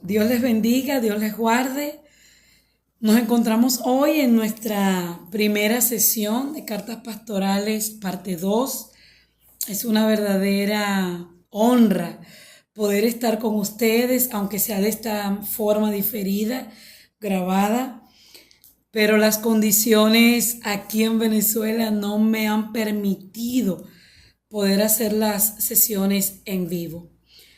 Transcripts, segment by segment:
Dios les bendiga, Dios les guarde. Nos encontramos hoy en nuestra primera sesión de Cartas Pastorales, parte 2. Es una verdadera honra poder estar con ustedes, aunque sea de esta forma diferida, grabada, pero las condiciones aquí en Venezuela no me han permitido poder hacer las sesiones en vivo.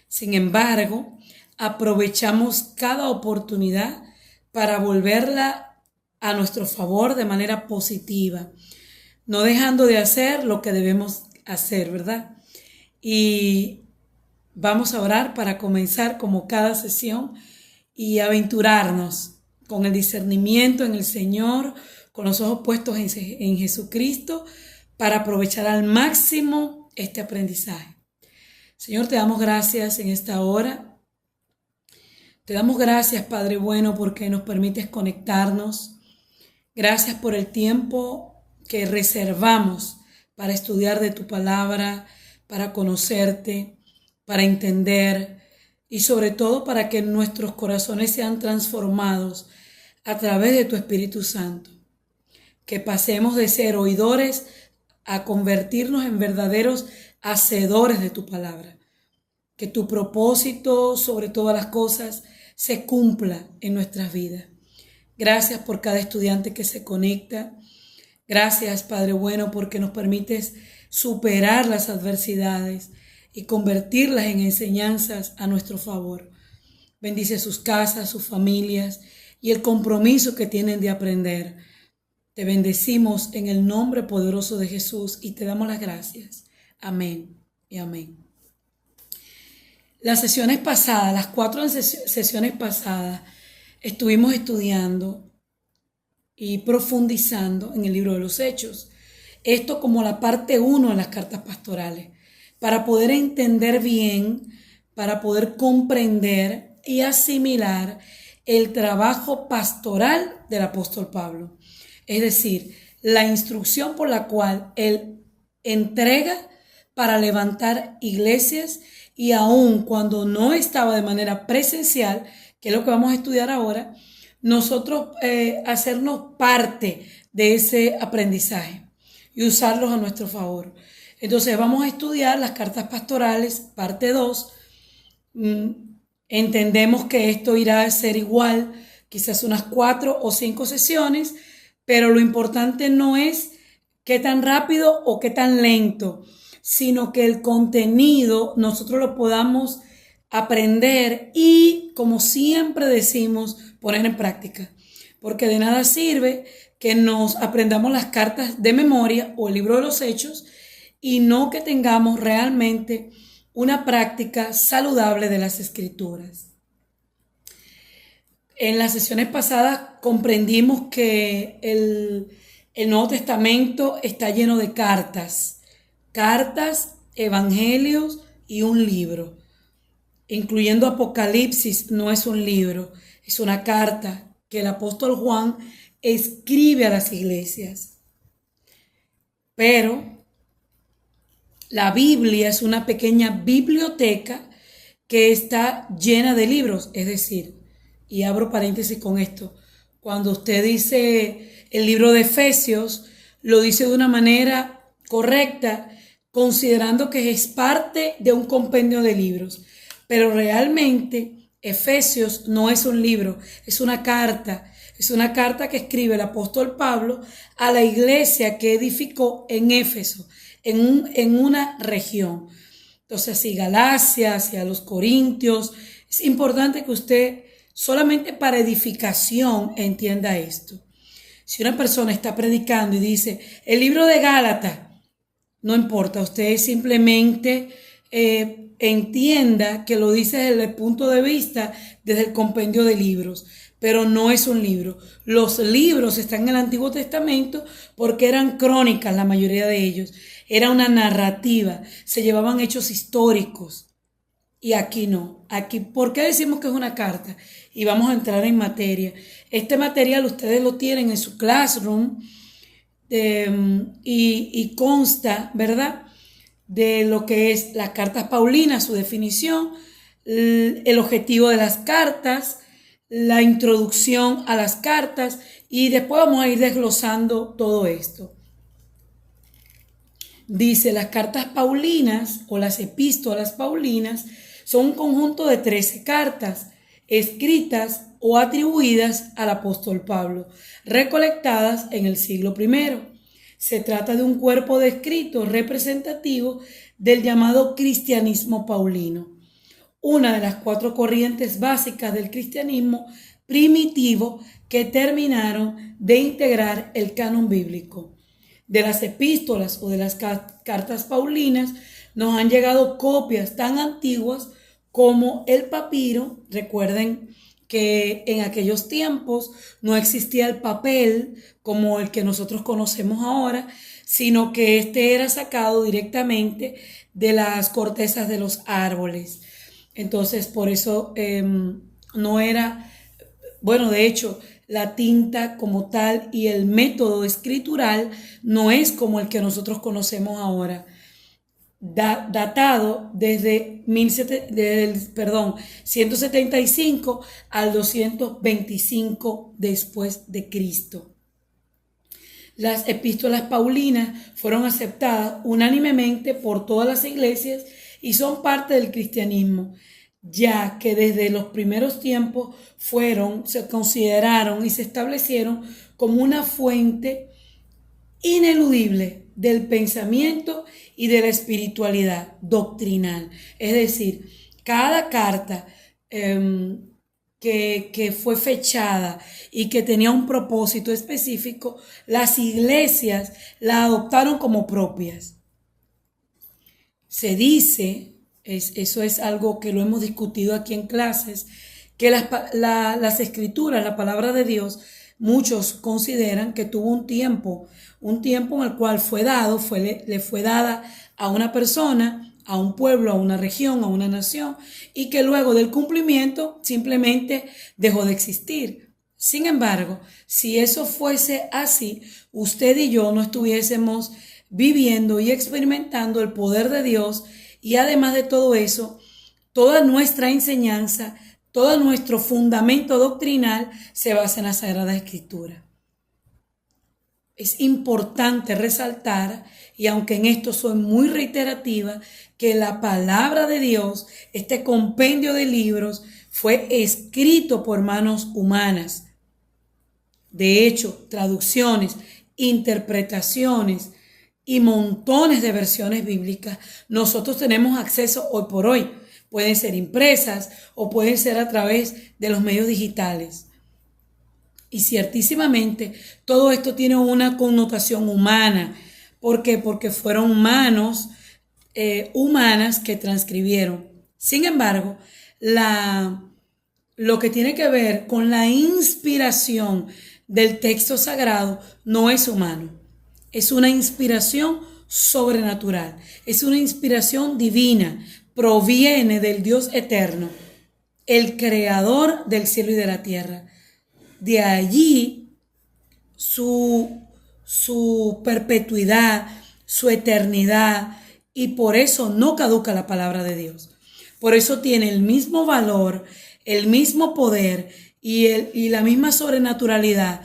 Sin embargo, aprovechamos cada oportunidad para volverla a nuestro favor de manera positiva, no dejando de hacer lo que debemos hacer, ¿verdad? Y vamos a orar para comenzar como cada sesión y aventurarnos con el discernimiento en el Señor, con los ojos puestos en Jesucristo, para aprovechar al máximo este aprendizaje. Señor, te damos gracias en esta hora. Te damos gracias, Padre bueno, porque nos permites conectarnos. Gracias por el tiempo que reservamos para estudiar de tu palabra, para conocerte, para entender y sobre todo para que nuestros corazones sean transformados a través de tu Espíritu Santo. Que pasemos de ser oidores a convertirnos en verdaderos hacedores de tu palabra. Que tu propósito sobre todas las cosas se cumpla en nuestras vidas. Gracias por cada estudiante que se conecta. Gracias, Padre bueno, porque nos permites superar las adversidades y convertirlas en enseñanzas a nuestro favor. Bendice sus casas, sus familias y el compromiso que tienen de aprender. Te bendecimos en el nombre poderoso de Jesús y te damos las gracias. Amén y amén. Las sesiones pasadas, las 4 sesiones pasadas, estuvimos estudiando y profundizando en el libro de los Hechos. Esto como la parte 1 de las cartas pastorales, para poder entender bien, para poder comprender y asimilar el trabajo pastoral del apóstol Pablo. Es decir, la instrucción por la cual él entrega para levantar iglesias y aun cuando no estaba de manera presencial, que es lo que vamos a estudiar ahora, nosotros hacernos parte de ese aprendizaje y usarlos a nuestro favor. Entonces vamos a estudiar las cartas pastorales, parte 2. Entendemos que esto irá a ser igual, quizás unas 4 o 5 sesiones, pero lo importante no es qué tan rápido o qué tan lento, sino que el contenido nosotros lo podamos aprender y, como siempre decimos, poner en práctica. Porque de nada sirve que nos aprendamos las cartas de memoria o el libro de los Hechos y no que tengamos realmente una práctica saludable de las Escrituras. En las sesiones pasadas comprendimos que el Nuevo Testamento está lleno de cartas, evangelios y un libro. Incluyendo Apocalipsis, no es un libro, es una carta que el apóstol Juan escribe a las iglesias. Pero la Biblia es una pequeña biblioteca que está llena de libros, es decir, y abro paréntesis con esto, cuando usted dice el libro de Efesios, lo dice de una manera correcta, considerando que es parte de un compendio de libros. Pero realmente Efesios no es un libro, es una carta. Es una carta que escribe el apóstol Pablo a la iglesia que edificó en Éfeso, en una región. Entonces, si Galacia, si a los Corintios, es importante que usted solamente para edificación entienda esto. Si una persona está predicando y dice, el libro de Gálatas, no importa, usted simplemente entienda que lo dice desde el punto de vista, desde el compendio de libros, pero no es un libro. Los libros están en el Antiguo Testamento porque eran crónicas, la mayoría de ellos. Era una narrativa, se llevaban hechos históricos. Y aquí no. Aquí, ¿por qué decimos que es una carta? Y vamos a entrar en materia. Este material ustedes lo tienen en su classroom y consta, ¿verdad?, de lo que es las cartas paulinas, su definición, el objetivo de las cartas, la introducción a las cartas y después vamos a ir desglosando todo esto. Dice, las cartas paulinas o las epístolas paulinas son un conjunto de 13 cartas escritas o atribuidas al apóstol Pablo, recolectadas en el siglo I. Se trata de un cuerpo de escritos representativo del llamado cristianismo paulino, una de las 4 corrientes básicas del cristianismo primitivo que terminaron de integrar el canon bíblico. De las epístolas o de las cartas paulinas nos han llegado copias tan antiguas como el papiro. Recuerden que en aquellos tiempos no existía el papel como el que nosotros conocemos ahora, sino que este era sacado directamente de las cortezas de los árboles. Entonces, por eso no era, bueno, de hecho, la tinta como tal y el método escritural no es como el que nosotros conocemos ahora. Datado desde 175 al 225 después de Cristo. Las epístolas paulinas fueron aceptadas unánimemente por todas las iglesias y son parte del cristianismo, ya que desde los primeros tiempos se consideraron y se establecieron como una fuente ineludible del pensamiento y de la espiritualidad doctrinal. Es decir, cada carta que fue fechada y que tenía un propósito específico, las iglesias la adoptaron como propias. Se dice, eso es algo que lo hemos discutido aquí en clases, que las escrituras, la palabra de Dios, muchos consideran que tuvo un tiempo en el cual le fue dada a una persona, a un pueblo, a una región, a una nación, y que luego del cumplimiento simplemente dejó de existir. Sin embargo, si eso fuese así, usted y yo no estuviésemos viviendo y experimentando el poder de Dios, y además de todo eso, toda nuestra enseñanza, todo nuestro fundamento doctrinal se basa en la Sagrada Escritura. Es importante resaltar, y aunque en esto soy muy reiterativa, que la palabra de Dios, este compendio de libros, fue escrito por manos humanas. De hecho, traducciones, interpretaciones y montones de versiones bíblicas, nosotros tenemos acceso hoy por hoy. Pueden ser impresas o pueden ser a través de los medios digitales. Y ciertísimamente todo esto tiene una connotación humana. ¿Por qué? Porque fueron manos humanas que transcribieron. Sin embargo, lo que tiene que ver con la inspiración del texto sagrado no es humano. Es una inspiración sobrenatural. Es una inspiración divina. Proviene del Dios eterno, el creador del cielo y de la tierra. De allí su perpetuidad, su eternidad, y por eso no caduca la palabra de Dios. Por eso tiene el mismo valor, el mismo poder y la misma sobrenaturalidad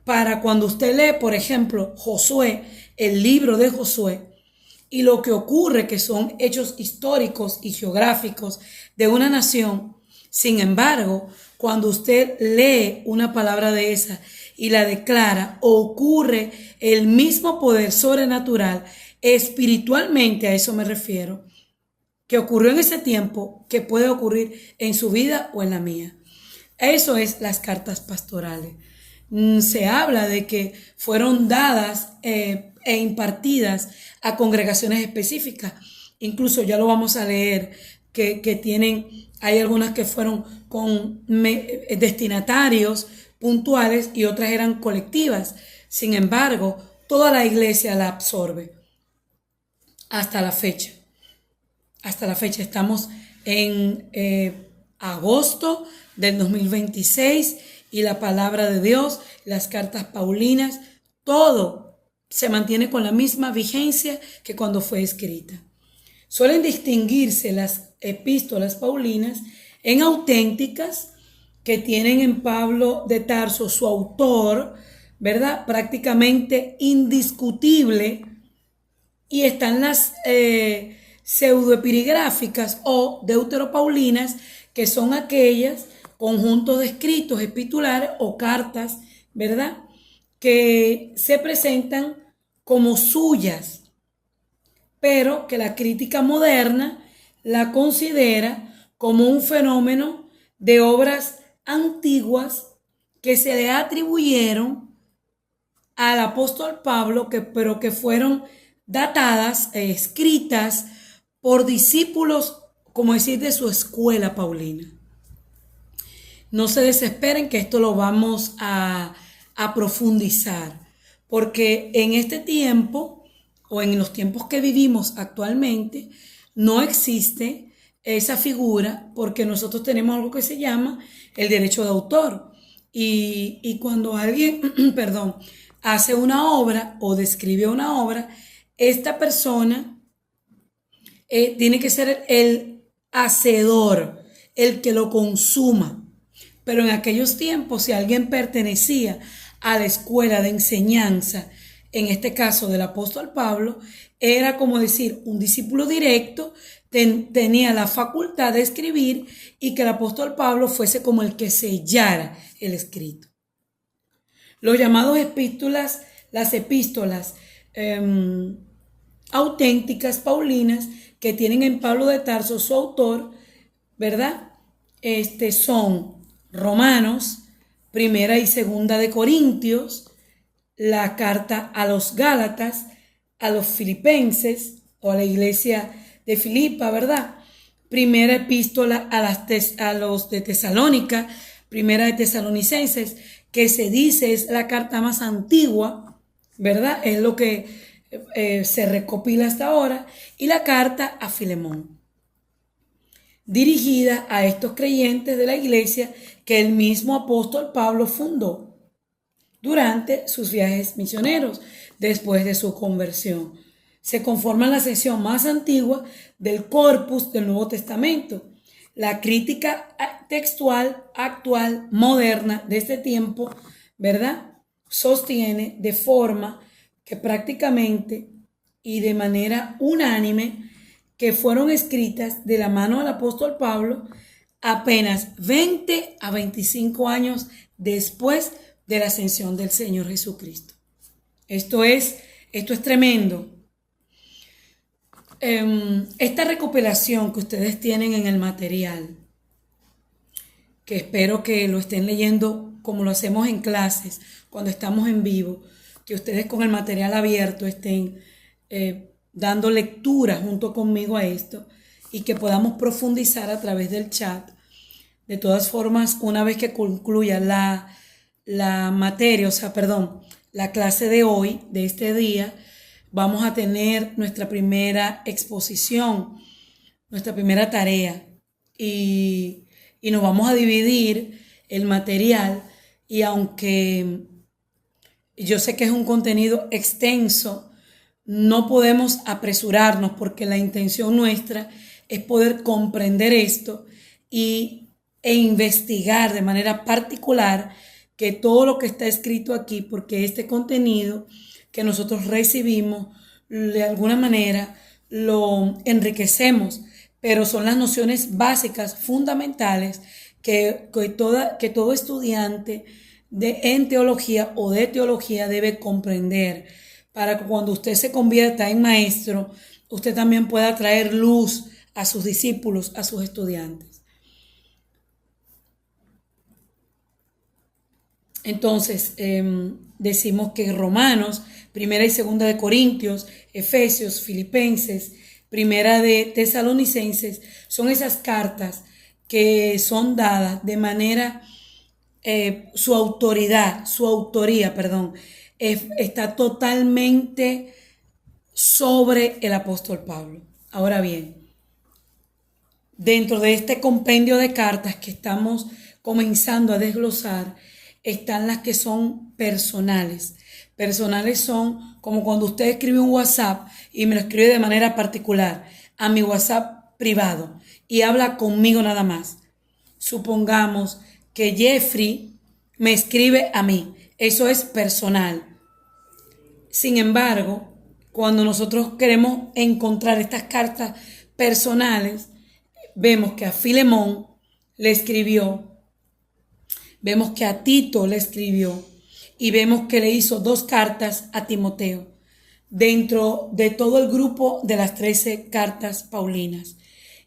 para cuando usted lee, por ejemplo, Josué, el libro de Josué, y lo que ocurre, que son hechos históricos y geográficos de una nación. Sin embargo, cuando usted lee una palabra de esa y la declara, ocurre el mismo poder sobrenatural, espiritualmente, a eso me refiero, que ocurrió en ese tiempo, que puede ocurrir en su vida o en la mía. Eso es las cartas pastorales. Se habla de que fueron dadas e impartidas a congregaciones específicas. Incluso ya lo vamos a leer, hay algunas que fueron con destinatarios puntuales y otras eran colectivas. Sin embargo, toda la iglesia la absorbe. Hasta la fecha. Estamos en agosto del 2026 y la palabra de Dios, las cartas paulinas, todo se mantiene con la misma vigencia que cuando fue escrita. Suelen distinguirse las epístolas paulinas en auténticas que tienen en Pablo de Tarso, su autor, ¿verdad? Prácticamente indiscutible, y están las pseudoepigráficas o deuteropaulinas, que son aquellas conjuntos de escritos epistulares o cartas, ¿verdad? Que se presentan como suyas, pero que la crítica moderna la considera como un fenómeno de obras antiguas que se le atribuyeron al apóstol Pablo, pero que fueron datadas, escritas por discípulos, como decir, de su escuela paulina. No se desesperen, que esto lo vamos a profundizar, porque en este tiempo, o en los tiempos que vivimos actualmente, no existe esa figura, porque nosotros tenemos algo que se llama el derecho de autor. Y cuando alguien, perdón, hace una obra o describe una obra, esta persona tiene que ser el hacedor, el que lo consuma. Pero en aquellos tiempos, si alguien pertenecía a la escuela de enseñanza, en este caso del apóstol Pablo, era como decir, un discípulo directo, tenía la facultad de escribir, y que el apóstol Pablo fuese como el que sellara el escrito. Los llamados epístolas, las epístolas auténticas paulinas, que tienen en Pablo de Tarso su autor, ¿verdad? Son Romanos, Primera y Segunda de Corintios, la carta a los Gálatas, a los Filipenses o a la iglesia de Filipa, ¿verdad? Primera epístola a los de Tesalónica, Primera de Tesalonicenses, que se dice es la carta más antigua, ¿verdad? Es lo que se recopila hasta ahora, y la carta a Filemón, dirigida a estos creyentes de la iglesia que el mismo apóstol Pablo fundó durante sus viajes misioneros después de su conversión. Se conforma la sección más antigua del corpus del Nuevo Testamento. La crítica textual actual, moderna, de este tiempo, ¿verdad?, sostiene de forma que prácticamente y de manera unánime que fueron escritas de la mano del apóstol Pablo apenas 20 a 25 años después de la ascensión del Señor Jesucristo. Esto es tremendo. Esta recopilación que ustedes tienen en el material, que espero que lo estén leyendo como lo hacemos en clases, cuando estamos en vivo, que ustedes con el material abierto estén dando lectura junto conmigo a esto, y que podamos profundizar a través del chat. De todas formas, una vez que concluya la materia, la clase de hoy, de este día, vamos a tener nuestra primera exposición, nuestra primera tarea, y nos vamos a dividir el material. Y aunque yo sé que es un contenido extenso, no podemos apresurarnos, porque la intención nuestra es poder comprender esto e investigar de manera particular que todo lo que está escrito aquí, porque este contenido que nosotros recibimos, de alguna manera lo enriquecemos, pero son las nociones básicas, fundamentales, que todo estudiante en teología o de teología debe comprender, para que cuando usted se convierta en maestro, usted también pueda traer luz a sus discípulos, a sus estudiantes. Entonces, decimos que Romanos, Primera y Segunda de Corintios, Efesios, Filipenses, Primera de Tesalonicenses, son esas cartas que son dadas de manera, su autoría, está totalmente sobre el apóstol Pablo. Ahora bien, dentro de este compendio de cartas que estamos comenzando a desglosar, están las que son personales. Personales son como cuando usted escribe un WhatsApp y me lo escribe de manera particular a mi WhatsApp privado y habla conmigo nada más. Supongamos que Jeffrey me escribe a mí. Eso es personal. Sin embargo, cuando nosotros queremos encontrar estas cartas personales, vemos que a Filemón le escribió, vemos que a Tito le escribió y vemos que le hizo 2 cartas a Timoteo dentro de todo el grupo de las 13 cartas paulinas.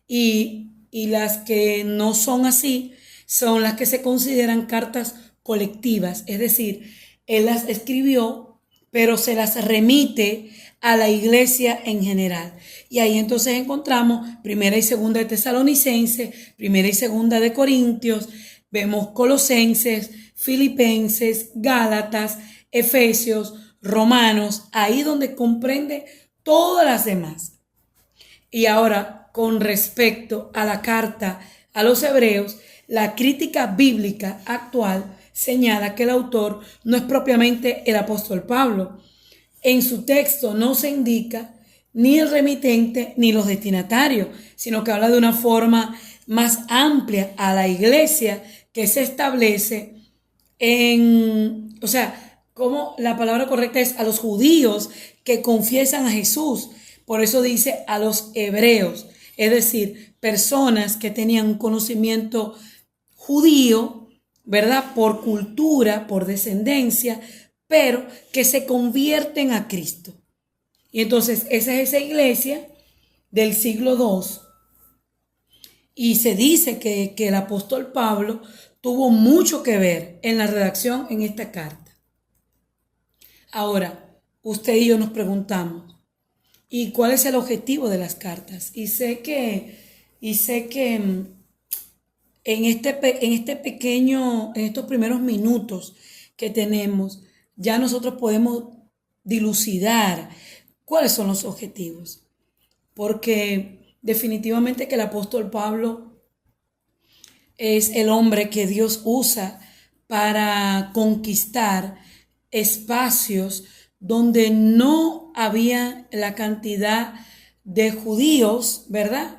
Y las que no son así son las que se consideran cartas colectivas, es decir, él las escribió, pero se las remite a la iglesia en general. Y ahí entonces encontramos primera y segunda de Tesalonicenses, primera y segunda de Corintios, vemos Colosenses, Filipenses, Gálatas, Efesios, Romanos, ahí donde comprende todas las demás. Y ahora, con respecto a la carta a los hebreos, la crítica bíblica actual señala que el autor no es propiamente el apóstol Pablo. En su texto no se indica ni el remitente ni los destinatarios, sino que habla de una forma más amplia a la iglesia que se establece como la palabra correcta es a los judíos que confiesan a Jesús. Por eso dice a los hebreos, es decir, personas que tenían un conocimiento judío, ¿verdad? Por cultura, por descendencia, pero que se convierten a Cristo. Y entonces esa es esa iglesia del siglo II. Y se dice que el apóstol Pablo tuvo mucho que ver en la redacción en esta carta. Ahora, usted y yo nos preguntamos, ¿y cuál es el objetivo de las cartas? Y sé que en estos primeros minutos que tenemos, ya nosotros podemos dilucidar cuáles son los objetivos. Porque definitivamente que el apóstol Pablo es el hombre que Dios usa para conquistar espacios donde no había la cantidad de judíos, ¿verdad?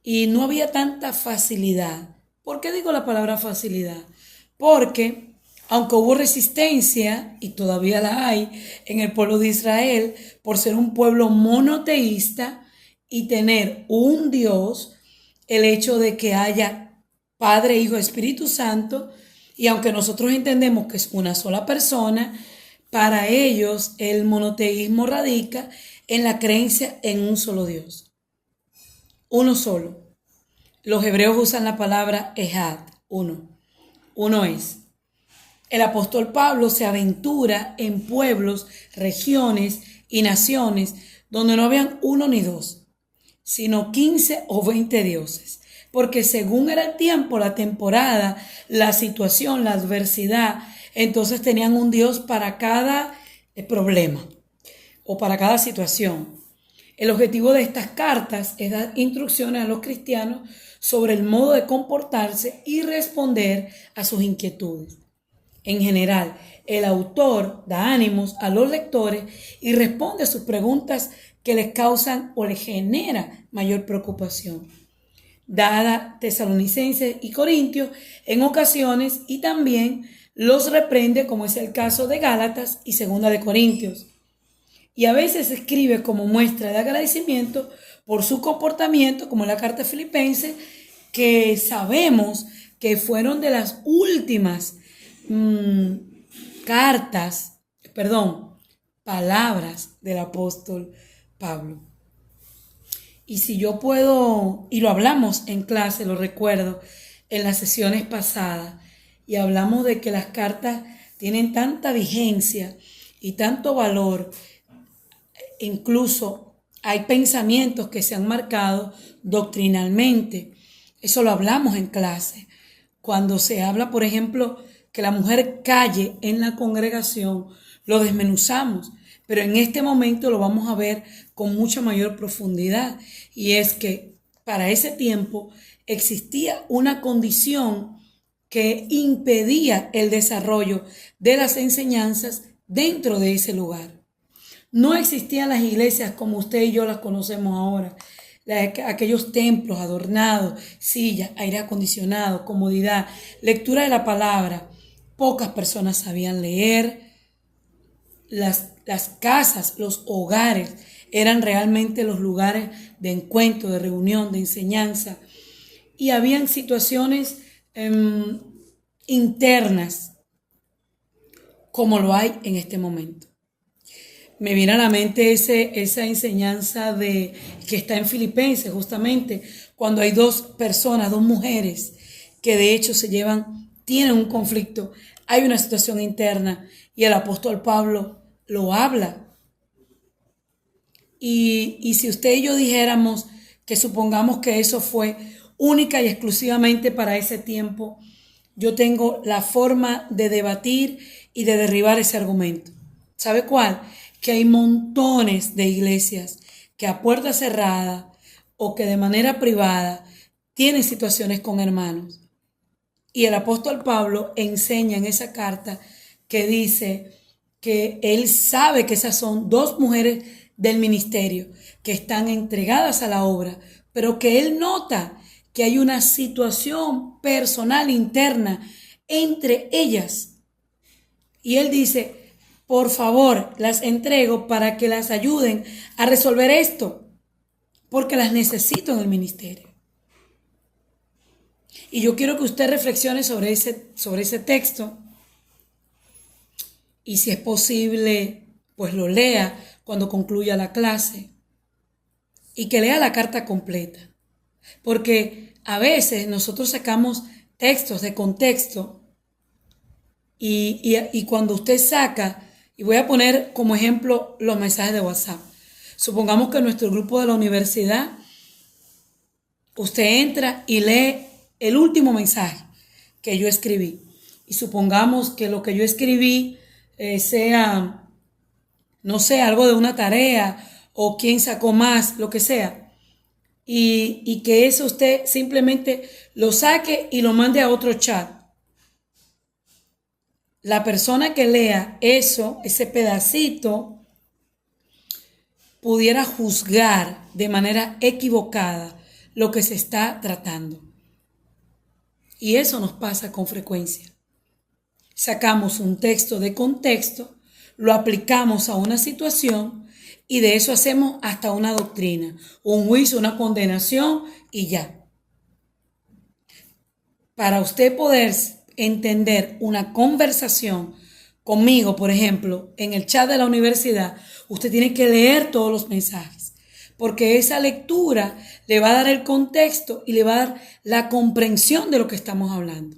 Y no había tanta facilidad. ¿Por qué digo la palabra facilidad? Porque aunque hubo resistencia, y todavía la hay, en el pueblo de Israel, por ser un pueblo monoteísta y tener un Dios, el hecho de que haya Padre, Hijo, Espíritu Santo, y aunque nosotros entendemos que es una sola persona, para ellos el monoteísmo radica en la creencia en un solo Dios. Uno solo. Los hebreos usan la palabra Ejad, uno. Uno es. El apóstol Pablo se aventura en pueblos, regiones y naciones donde no habían uno ni dos, sino 15 o 20 dioses. Porque según era el tiempo, la temporada, la situación, la adversidad, entonces tenían un Dios para cada problema o para cada situación. El objetivo de estas cartas es dar instrucciones a los cristianos sobre el modo de comportarse y responder a sus inquietudes. En general, el autor da ánimos a los lectores y responde a sus preguntas que les causan o les genera mayor preocupación. Dada Tesalonicenses y Corintios en ocasiones y también los reprende, como es el caso de Gálatas y Segunda de Corintios. Y a veces escribe como muestra de agradecimiento por su comportamiento, como en la carta Filipenses, que sabemos que fueron de las últimas palabras del apóstol Pablo. Y si yo puedo, y lo hablamos en clase, lo recuerdo, en las sesiones pasadas, y hablamos de que las cartas tienen tanta vigencia y tanto valor, incluso hay pensamientos que se han marcado doctrinalmente. Eso lo hablamos en clase. Cuando se habla, por ejemplo, que la mujer calle en la congregación, lo desmenuzamos, pero en este momento lo vamos a ver con mucha mayor profundidad. Y es que para ese tiempo existía una condición que impedía el desarrollo de las enseñanzas dentro de ese lugar. No existían las iglesias como usted y yo las conocemos ahora. aquellos templos adornados, sillas, aire acondicionado, comodidad, lectura de la palabra. Pocas personas sabían leer. Las casas, los hogares eran realmente los lugares de encuentro, de reunión, de enseñanza. Y habían situaciones internas como lo hay en este momento. Me viene a la mente esa enseñanza que está en Filipenses, justamente, cuando hay dos personas, dos mujeres, que de hecho tienen un conflicto, hay una situación interna, y el apóstol Pablo lo habla. Y si usted y yo dijéramos que supongamos que eso fue única y exclusivamente para ese tiempo, yo tengo la forma de debatir y de derribar ese argumento. ¿Sabe cuál? Que hay montones de iglesias que a puerta cerrada o que de manera privada tienen situaciones con hermanos. Y el apóstol Pablo enseña en esa carta que dice que él sabe que esas son dos mujeres del ministerio que están entregadas a la obra, pero que él nota que hay una situación personal interna entre ellas. Y él dice, por favor, las entrego para que las ayuden a resolver esto, porque las necesito en el ministerio. Y yo quiero que usted reflexione sobre ese texto, y si es posible, pues lo lea cuando concluya la clase, y que lea la carta completa. Porque a veces nosotros sacamos textos de contexto y cuando usted saca, y voy a poner como ejemplo los mensajes de WhatsApp. Supongamos que en nuestro grupo de la universidad, usted entra y lee el último mensaje que yo escribí. Y supongamos que lo que yo escribí sea, no sé, algo de una tarea o quién sacó más, lo que sea. Y que eso usted simplemente lo saque y lo mande a otro chat. La persona que lea eso, ese pedacito, pudiera juzgar de manera equivocada lo que se está tratando. Y eso nos pasa con frecuencia. Sacamos un texto de contexto, lo aplicamos a una situación y de eso hacemos hasta una doctrina, un juicio, una condenación y ya. Para usted poder entender una conversación conmigo, por ejemplo, en el chat de la universidad, usted tiene que leer todos los mensajes, porque esa lectura le va a dar el contexto y le va a dar la comprensión de lo que estamos hablando.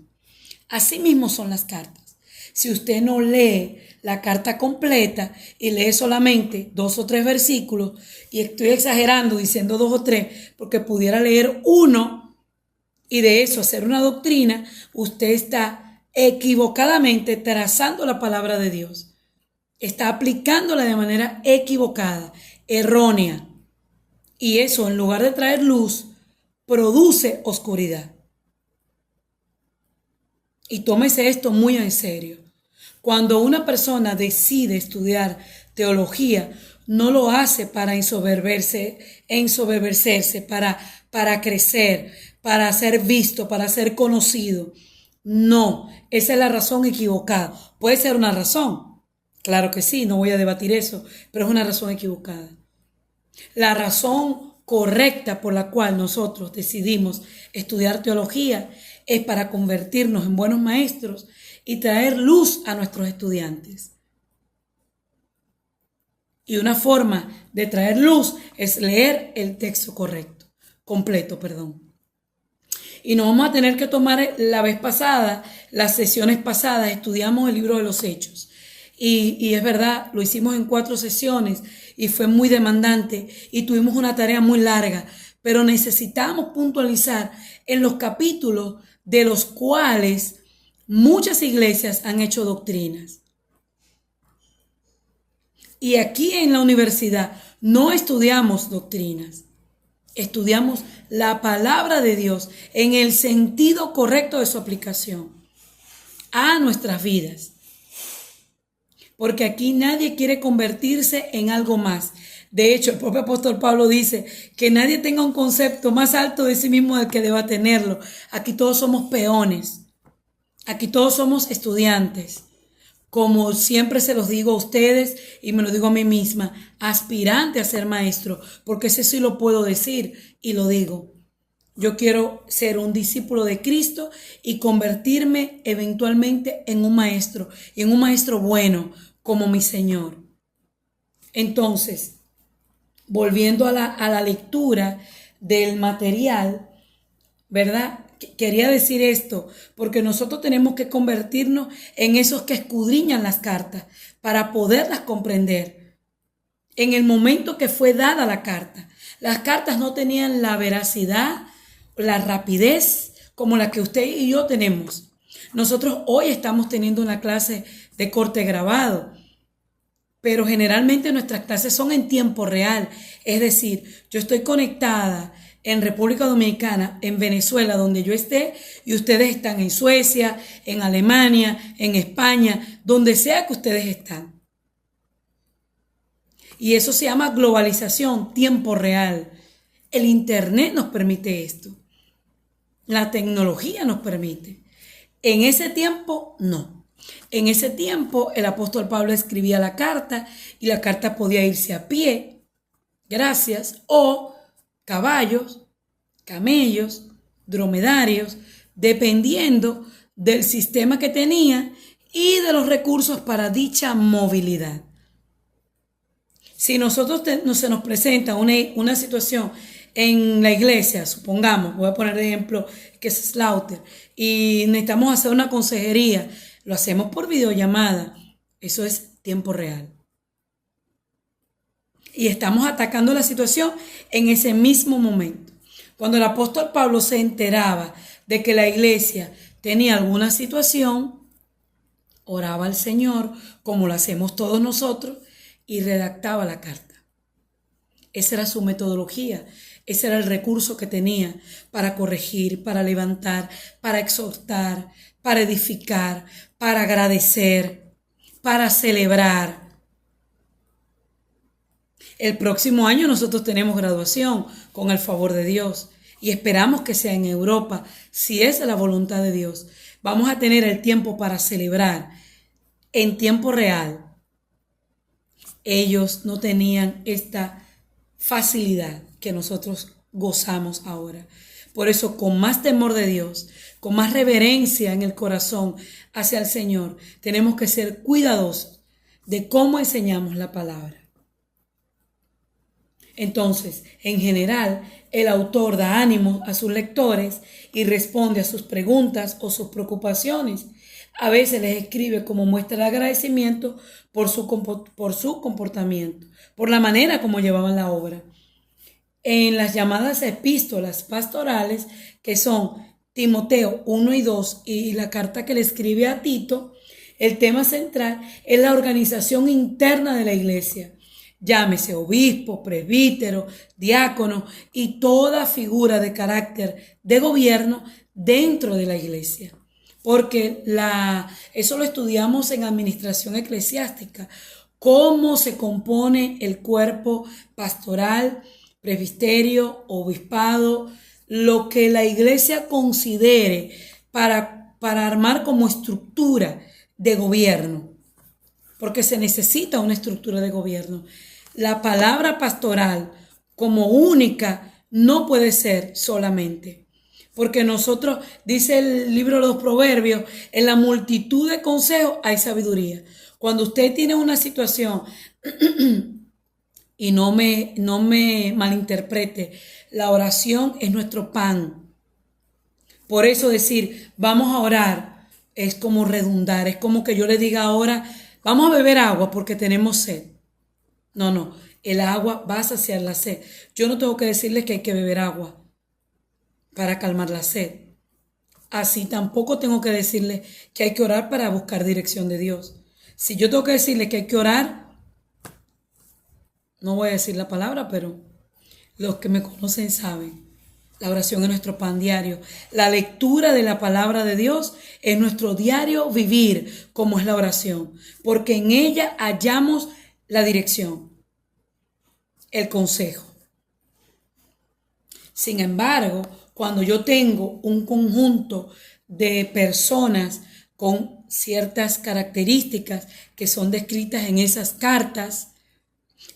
Así mismo son las cartas. Si usted no lee la carta completa y lee solamente 2 o 3 versículos, y estoy exagerando diciendo 2 o 3, porque pudiera leer uno y de eso hacer una doctrina, usted está equivocadamente trazando la palabra de Dios. Está aplicándola de manera equivocada, errónea. Y eso, en lugar de traer luz, produce oscuridad. Y tómese esto muy en serio. Cuando una persona decide estudiar teología, no lo hace para ensoberbecerse, para crecer, para ser visto, para ser conocido. No, esa es la razón equivocada. Puede ser una razón, claro que sí, no voy a debatir eso, pero es una razón equivocada. La razón correcta por la cual nosotros decidimos estudiar teología es para convertirnos en buenos maestros y traer luz a nuestros estudiantes. Y una forma de traer luz es leer el texto completo. Y nos vamos a tener que tomar las sesiones pasadas, estudiamos el libro de los Hechos. Y es verdad, lo hicimos en 4 sesiones y fue muy demandante y tuvimos una tarea muy larga, pero necesitamos puntualizar en los capítulos de los cuales muchas iglesias han hecho doctrinas. Y aquí en la universidad no estudiamos doctrinas, estudiamos la palabra de Dios en el sentido correcto de su aplicación a nuestras vidas. Porque aquí nadie quiere convertirse en algo más. De hecho, el propio apóstol Pablo dice que nadie tenga un concepto más alto de sí mismo del que deba tenerlo. Aquí todos somos peones. Aquí todos somos estudiantes. Como siempre se los digo a ustedes y me lo digo a mí misma, aspirante a ser maestro, porque ese sí lo puedo decir y lo digo. Yo quiero ser un discípulo de Cristo y convertirme eventualmente en un maestro, y en un maestro bueno como mi Señor. Entonces, volviendo a la lectura del material, ¿verdad? Quería decir esto, porque nosotros tenemos que convertirnos en esos que escudriñan las cartas para poderlas comprender. En el momento que fue dada la carta, las cartas no tenían la veracidad, la rapidez como la que usted y yo tenemos. Nosotros hoy estamos teniendo una clase de corte grabado, pero generalmente nuestras clases son en tiempo real. Es decir, yo estoy conectada en República Dominicana, en Venezuela, donde yo esté, y ustedes están en Suecia, en Alemania, en España, donde sea que ustedes están. Y eso se llama globalización, tiempo real. El Internet nos permite esto. La tecnología nos permite. En ese tiempo, no. En ese tiempo, el apóstol Pablo escribía la carta y la carta podía irse a pie, gracias, o caballos, camellos, dromedarios, dependiendo del sistema que tenía y de los recursos para dicha movilidad. Si nosotros se nos presenta una situación en la iglesia, supongamos, voy a poner de ejemplo que es Slaughter, y necesitamos hacer una consejería, lo hacemos por videollamada, eso es tiempo real. Y estamos atacando la situación en ese mismo momento. Cuando el apóstol Pablo se enteraba de que la iglesia tenía alguna situación, oraba al Señor, como lo hacemos todos nosotros, y redactaba la carta. Esa era su metodología, ese era el recurso que tenía para corregir, para levantar, para exhortar, para edificar, para agradecer, para celebrar. El próximo año nosotros tenemos graduación con el favor de Dios y esperamos que sea en Europa, si es la voluntad de Dios. Vamos a tener el tiempo para celebrar en tiempo real. Ellos no tenían esta facilidad que nosotros gozamos ahora. Por eso, con más temor de Dios, con más reverencia en el corazón hacia el Señor, tenemos que ser cuidadosos de cómo enseñamos la palabra. Entonces, en general, el autor da ánimo a sus lectores y responde a sus preguntas o sus preocupaciones. A veces les escribe como muestra de agradecimiento por su comportamiento, por la manera como llevaban la obra. En las llamadas epístolas pastorales, que son Timoteo 1 y 2 y la carta que le escribe a Tito, el tema central es la organización interna de la iglesia. Llámese obispo, presbítero, diácono y toda figura de carácter de gobierno dentro de la iglesia. Porque eso lo estudiamos en administración eclesiástica, cómo se compone el cuerpo pastoral, presbiterio, obispado, lo que la iglesia considere para armar como estructura de gobierno, porque se necesita una estructura de gobierno. La palabra pastoral como única no puede ser solamente. Porque nosotros, dice el libro de los Proverbios, en la multitud de consejos hay sabiduría. Cuando usted tiene una situación, y no me malinterprete, la oración es nuestro pan. Por eso decir, vamos a orar, es como redundar, es como que yo le diga ahora, vamos a beber agua porque tenemos sed. No, el agua va a saciar la sed. Yo no tengo que decirles que hay que beber agua para calmar la sed. Así tampoco tengo que decirles que hay que orar para buscar dirección de Dios. Si yo tengo que decirles que hay que orar, no voy a decir la palabra, pero los que me conocen saben. La oración es nuestro pan diario. La lectura de la palabra de Dios es nuestro diario vivir, como es la oración, porque en ella hallamos la dirección. el consejo. Sin embargo, cuando yo tengo un conjunto de personas con ciertas características que son descritas en esas cartas,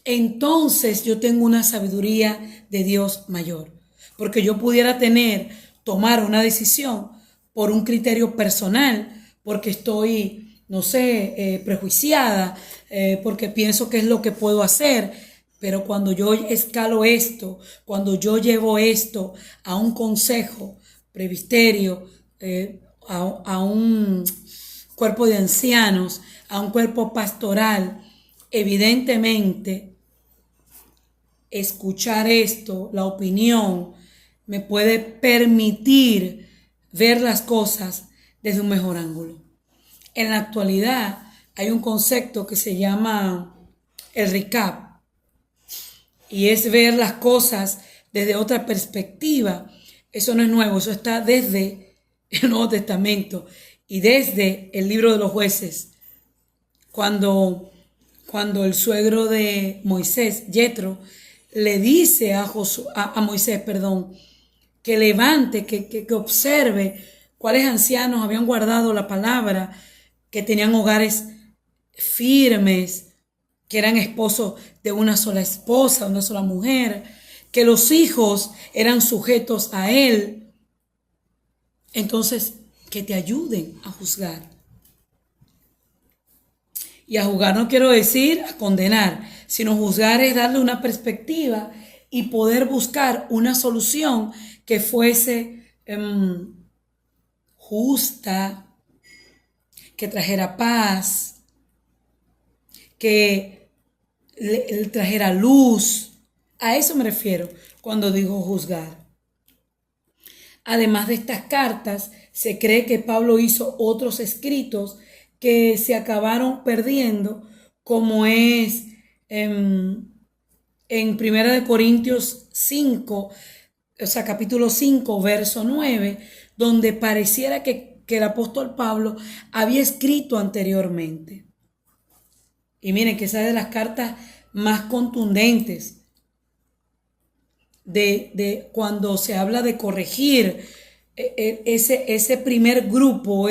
entonces yo tengo una sabiduría de Dios mayor. Porque yo pudiera tomar una decisión por un criterio personal, porque estoy, no sé, prejuiciada, porque pienso que es lo que puedo hacer. Pero cuando yo escalo esto, cuando yo llevo esto a un consejo, presbiterio, a un cuerpo de ancianos, a un cuerpo pastoral, evidentemente escuchar esto, la opinión, me puede permitir ver las cosas desde un mejor ángulo. En la actualidad hay un concepto que se llama el recap, y es ver las cosas desde otra perspectiva. Eso no es nuevo, eso está desde el Nuevo Testamento y desde el libro de los jueces. Cuando el suegro de Moisés, Yetro, le dice a Moisés, que levante, que observe cuáles ancianos habían guardado la palabra, que tenían hogares firmes, que eran esposos de una sola esposa, una sola mujer, que los hijos eran sujetos a él. Entonces, que te ayuden a juzgar. Y a juzgar no quiero decir a condenar, sino juzgar es darle una perspectiva y poder buscar una solución que fuese justa, que trajera paz, que le trajera luz. A eso me refiero cuando digo juzgar. Además de estas cartas, se cree que Pablo hizo otros escritos que se acabaron perdiendo, como es en 1 Corintios 5, o sea, capítulo 5, verso 9, donde pareciera que el apóstol Pablo había escrito anteriormente. Y miren que esa es de las cartas más contundentes de cuando se habla de corregir ese primer grupo,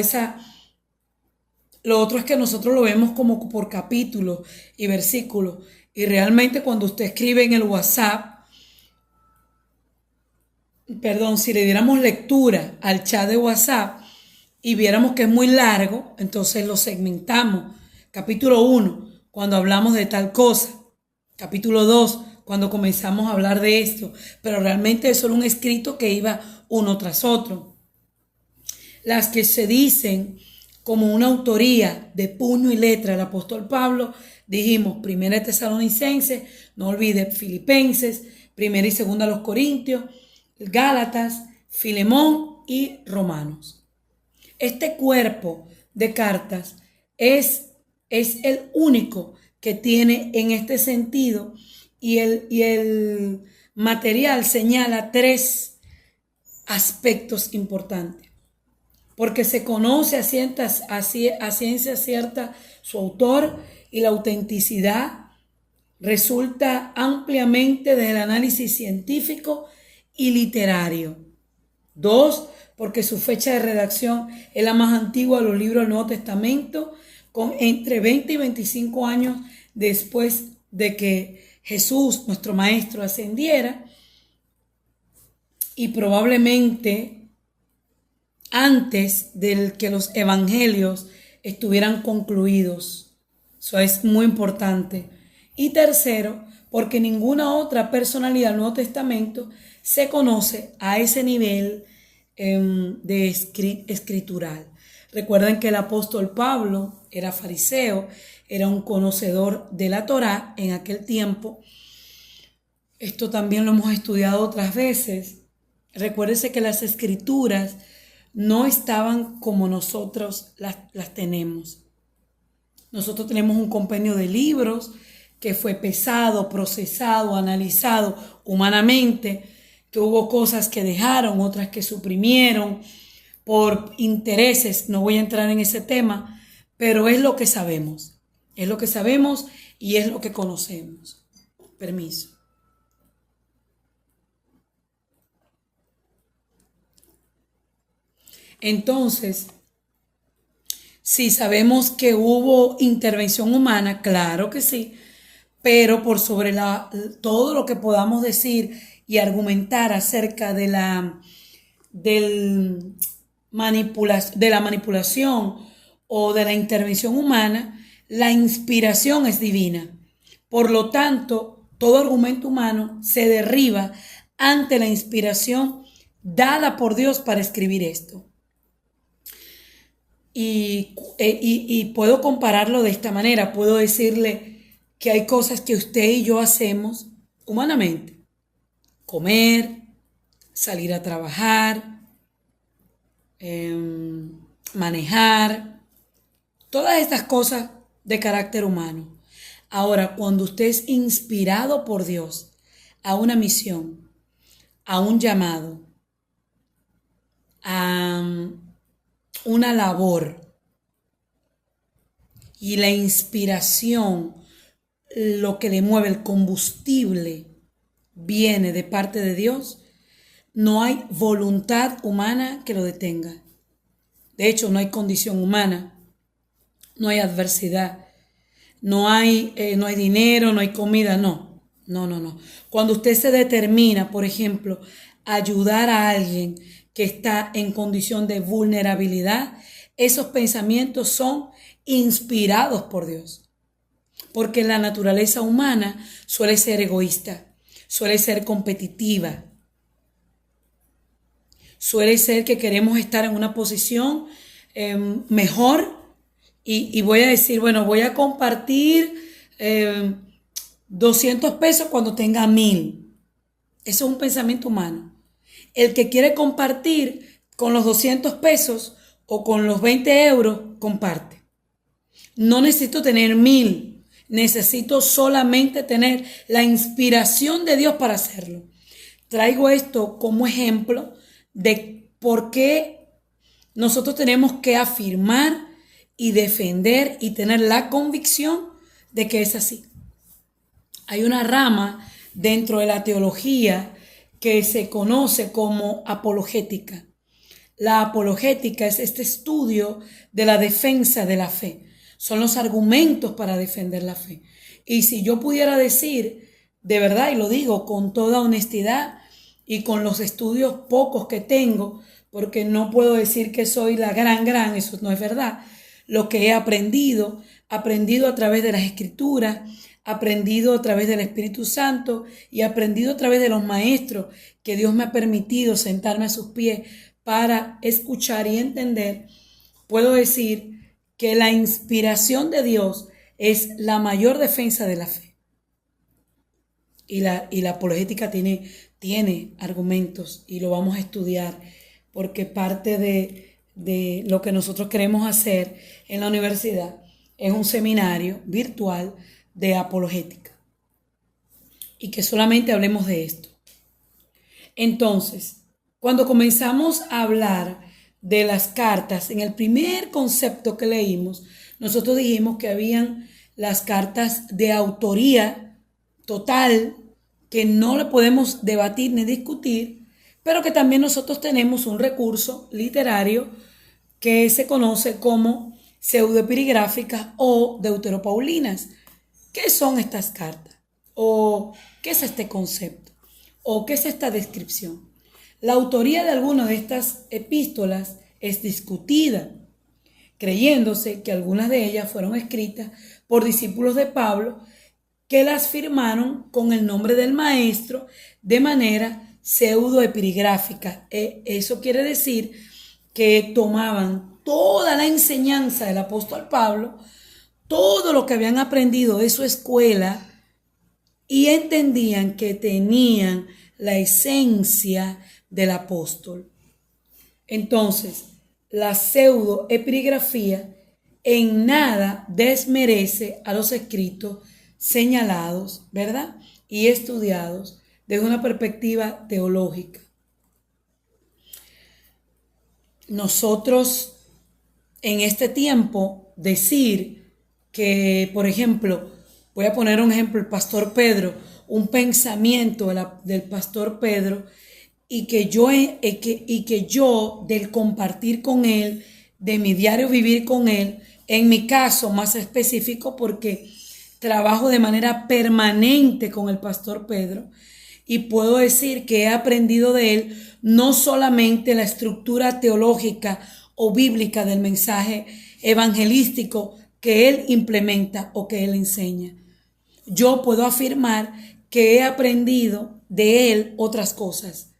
lo otro es que nosotros lo vemos como por capítulos y versículos. Y realmente cuando usted escribe en el WhatsApp, si le diéramos lectura al chat de WhatsApp y viéramos que es muy largo, entonces lo segmentamos. Capítulo 1, cuando hablamos de tal cosa. Capítulo 2, cuando comenzamos a hablar de esto. Pero realmente eso era un escrito que iba uno tras otro. Las que se dicen como una autoría de puño y letra del apóstol Pablo, dijimos 1 Tesalonicenses, no olvide Filipenses, 1 y 2 los Corintios, Gálatas, Filemón y Romanos. Este cuerpo de cartas es el único que tiene en este sentido y el material señala 3 aspectos importantes. Porque se conoce a ciencia cierta su autor y la autenticidad resulta ampliamente del análisis científico y literario. 2, porque su fecha de redacción es la más antigua de los libros del Nuevo Testamento, con entre 20 y 25 años después de que Jesús, nuestro Maestro, ascendiera, y probablemente antes de que los evangelios estuvieran concluidos. Eso es muy importante. Y tercero, porque ninguna otra personalidad del Nuevo Testamento se conoce a ese nivel de escritural. Recuerden que el apóstol Pablo era fariseo, era un conocedor de la Torá en aquel tiempo. Esto también lo hemos estudiado otras veces. Recuérdese que las escrituras no estaban como nosotros las tenemos. Nosotros tenemos un compendio de libros que fue pesado, procesado, analizado humanamente, que hubo cosas que dejaron, otras que suprimieron por intereses. No voy a entrar en ese tema, pero es lo que sabemos. Es lo que sabemos y es lo que conocemos. Permiso. Entonces, si sabemos que hubo intervención humana, claro que sí, pero por sobre todo lo que podamos decir y argumentar acerca del de la manipulación o de la intervención humana, la inspiración es divina. Por lo tanto, todo argumento humano se derriba ante la inspiración dada por Dios para escribir esto. Y puedo compararlo de esta manera. Puedo decirle que hay cosas que usted y yo hacemos humanamente. Comer, salir a trabajar, manejar, todas estas cosas de carácter humano. Ahora, cuando usted es inspirado por Dios a una misión, a un llamado, a una labor, y la inspiración, lo que le mueve, el combustible, viene de parte de Dios, no hay voluntad humana que lo detenga. De hecho, no hay condición humana, no hay adversidad, no hay dinero, no hay comida, no. Cuando usted se determina, por ejemplo, a ayudar a alguien que está en condición de vulnerabilidad, esos pensamientos son inspirados por Dios. Porque la naturaleza humana suele ser egoísta, suele ser competitiva, suele ser que queremos estar en una posición mejor y voy a decir, bueno, voy a compartir 200 pesos cuando tenga 1000. Eso es un pensamiento humano. El que quiere compartir con los 200 pesos o con los 20 euros, comparte. No necesito tener 1000, necesito solamente tener la inspiración de Dios para hacerlo. Traigo esto como ejemplo de por qué nosotros tenemos que afirmar y defender y tener la convicción de que es así. Hay una rama dentro de la teología que se conoce como apologética. La apologética es este estudio de la defensa de la fe. Son los argumentos para defender la fe. Y si yo pudiera decir, de verdad, y lo digo con toda honestidad y con los estudios pocos que tengo, porque no puedo decir que soy la gran, eso no es verdad. Lo que he aprendido a través de las escrituras, aprendido a través del Espíritu Santo y aprendido a través de los maestros que Dios me ha permitido sentarme a sus pies para escuchar y entender, puedo decir que la inspiración de Dios es la mayor defensa de la fe. Y la apologética tiene argumentos y lo vamos a estudiar porque parte de lo que nosotros queremos hacer en la universidad es un seminario virtual de apologética y que solamente hablemos de esto. Entonces, cuando comenzamos a hablar de las cartas, en el primer concepto que leímos, nosotros dijimos que habían las cartas de autoría total, que no le podemos debatir ni discutir, pero que también nosotros tenemos un recurso literario que se conoce como pseudoepigráficas o deuteropaulinas. ¿Qué son estas cartas? ¿O qué es este concepto? ¿O qué es esta descripción? La autoría de algunas de estas epístolas es discutida, creyéndose que algunas de ellas fueron escritas por discípulos de Pablo que las firmaron con el nombre del maestro de manera pseudoepigráfica. Eso quiere decir que tomaban toda la enseñanza del apóstol Pablo, todo lo que habían aprendido de su escuela y entendían que tenían la esencia del apóstol. Entonces, la pseudoepigrafía en nada desmerece a los escritos señalados, ¿verdad? Y estudiados desde una perspectiva teológica. Nosotros en este tiempo decir que, por ejemplo, voy a poner un ejemplo, el pastor Pedro, un pensamiento del pastor Pedro y que yo del compartir con Él, de mi diario vivir con Él, en mi caso más específico porque trabajo de manera permanente con el pastor Pedro y puedo decir que he aprendido de él no solamente la estructura teológica o bíblica del mensaje evangelístico que él implementa o que él enseña. Yo puedo afirmar que he aprendido de él otras cosas,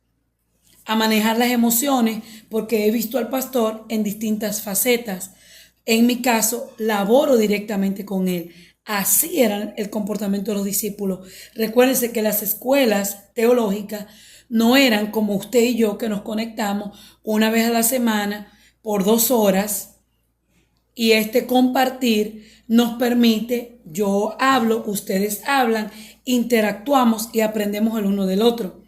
a manejar las emociones porque he visto al pastor en distintas facetas. En mi caso, laboro directamente con él. Así era el comportamiento de los discípulos. Recuérdense que las escuelas teológicas no eran como usted y yo que nos conectamos una vez a la semana por 2 horas y este compartir nos permite, yo hablo, ustedes hablan, interactuamos y aprendemos el uno del otro.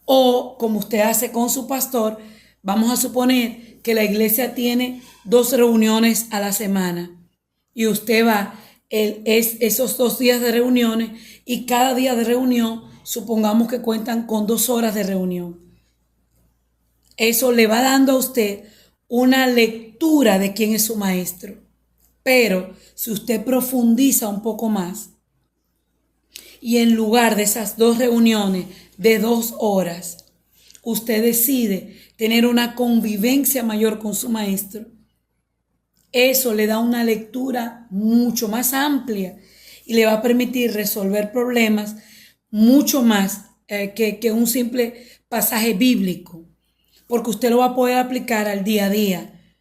O como usted hace con su pastor, vamos a suponer que la iglesia tiene 2 reuniones a la semana y usted va esos 2 días de reuniones y cada día de reunión, supongamos que cuentan con 2 horas de reunión. Eso le va dando a usted una lectura de quién es su maestro. Pero si usted profundiza un poco más y en lugar de esas 2 reuniones de 2 horas, usted decide tener una convivencia mayor con su maestro, eso le da una lectura mucho más amplia y le va a permitir resolver problemas mucho más que un simple pasaje bíblico, porque usted lo va a poder aplicar al día a día,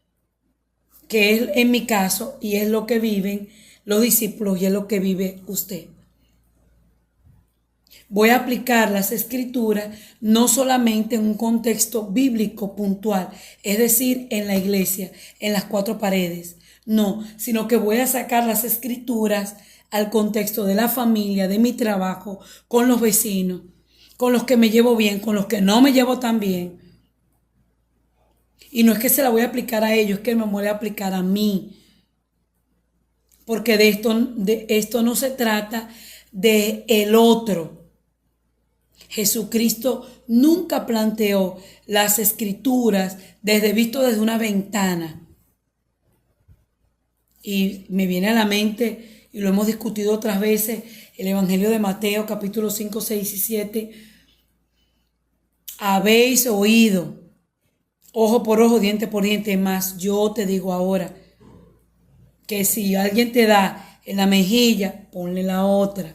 que es en mi caso y es lo que viven los discípulos y es lo que vive usted. Voy a aplicar las escrituras no solamente en un contexto bíblico puntual, es decir, en la iglesia, en las 4 paredes, no, sino que voy a sacar las escrituras al contexto de la familia, de mi trabajo, con los vecinos, con los que me llevo bien, con los que no me llevo tan bien. Y no es que se la voy a aplicar a ellos, es que me voy a aplicar a mí, porque de esto no se trata de el otro. Jesucristo nunca planteó las escrituras visto desde una ventana. Y me viene a la mente, y lo hemos discutido otras veces, el Evangelio de Mateo, capítulo 5, 6 y 7. Habéis oído, ojo por ojo, diente por diente, mas yo te digo ahora, que si alguien te da en la mejilla, ponle la otra.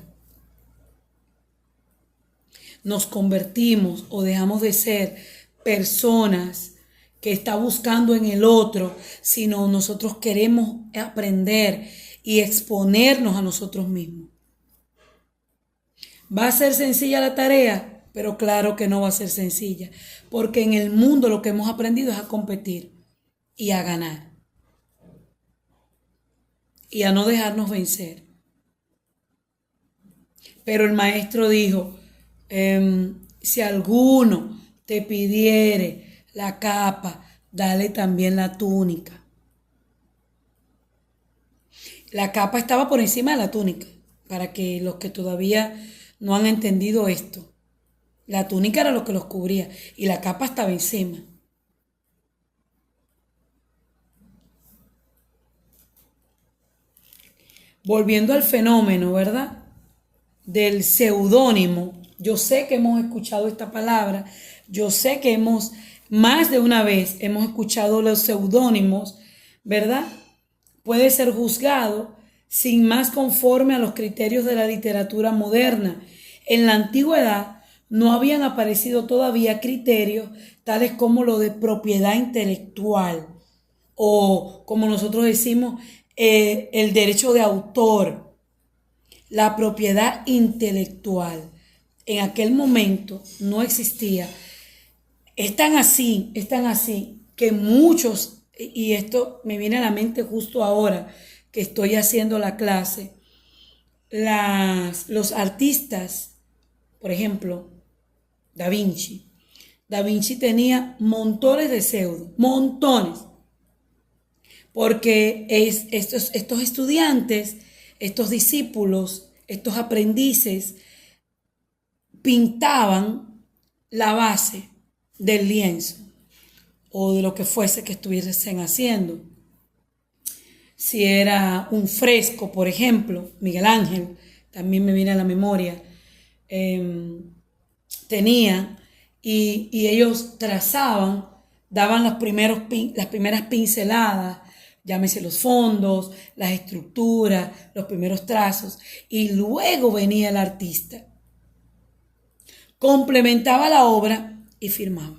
Nos convertimos o dejamos de ser personas que está buscando en el otro, sino nosotros queremos aprender y exponernos a nosotros mismos. ¿Va a ser sencilla la tarea? Pero claro que no va a ser sencilla, porque en el mundo lo que hemos aprendido es a competir y a ganar y a no dejarnos vencer. Pero el maestro dijo, si alguno te pidiere la capa, dale también la túnica. La capa estaba por encima de la túnica, para que los que todavía no han entendido esto. La túnica era lo que los cubría y la capa estaba encima. Volviendo al fenómeno, ¿verdad? Del seudónimo. Yo sé que hemos escuchado esta palabra, yo sé que más de una vez hemos escuchado los seudónimos, ¿verdad? Puede ser juzgado sin más conforme a los criterios de la literatura moderna. En la antigüedad no habían aparecido todavía criterios tales como lo de propiedad intelectual o como nosotros decimos el derecho de autor, la propiedad intelectual. En aquel momento no existía. Es tan así que muchos, y esto me viene a la mente justo ahora que estoy haciendo la clase, los artistas, por ejemplo, Da Vinci. Da Vinci tenía montones de montones, porque estos estudiantes, estos discípulos, estos aprendices, pintaban la base del lienzo o de lo que fuese que estuviesen haciendo. Si era un fresco, por ejemplo, Miguel Ángel, también me viene a la memoria, eh, tenían y ellos trazaban, daban las primeras pinceladas, llámese los fondos, las estructuras, los primeros trazos, y luego venía el artista, complementaba la obra y firmaba.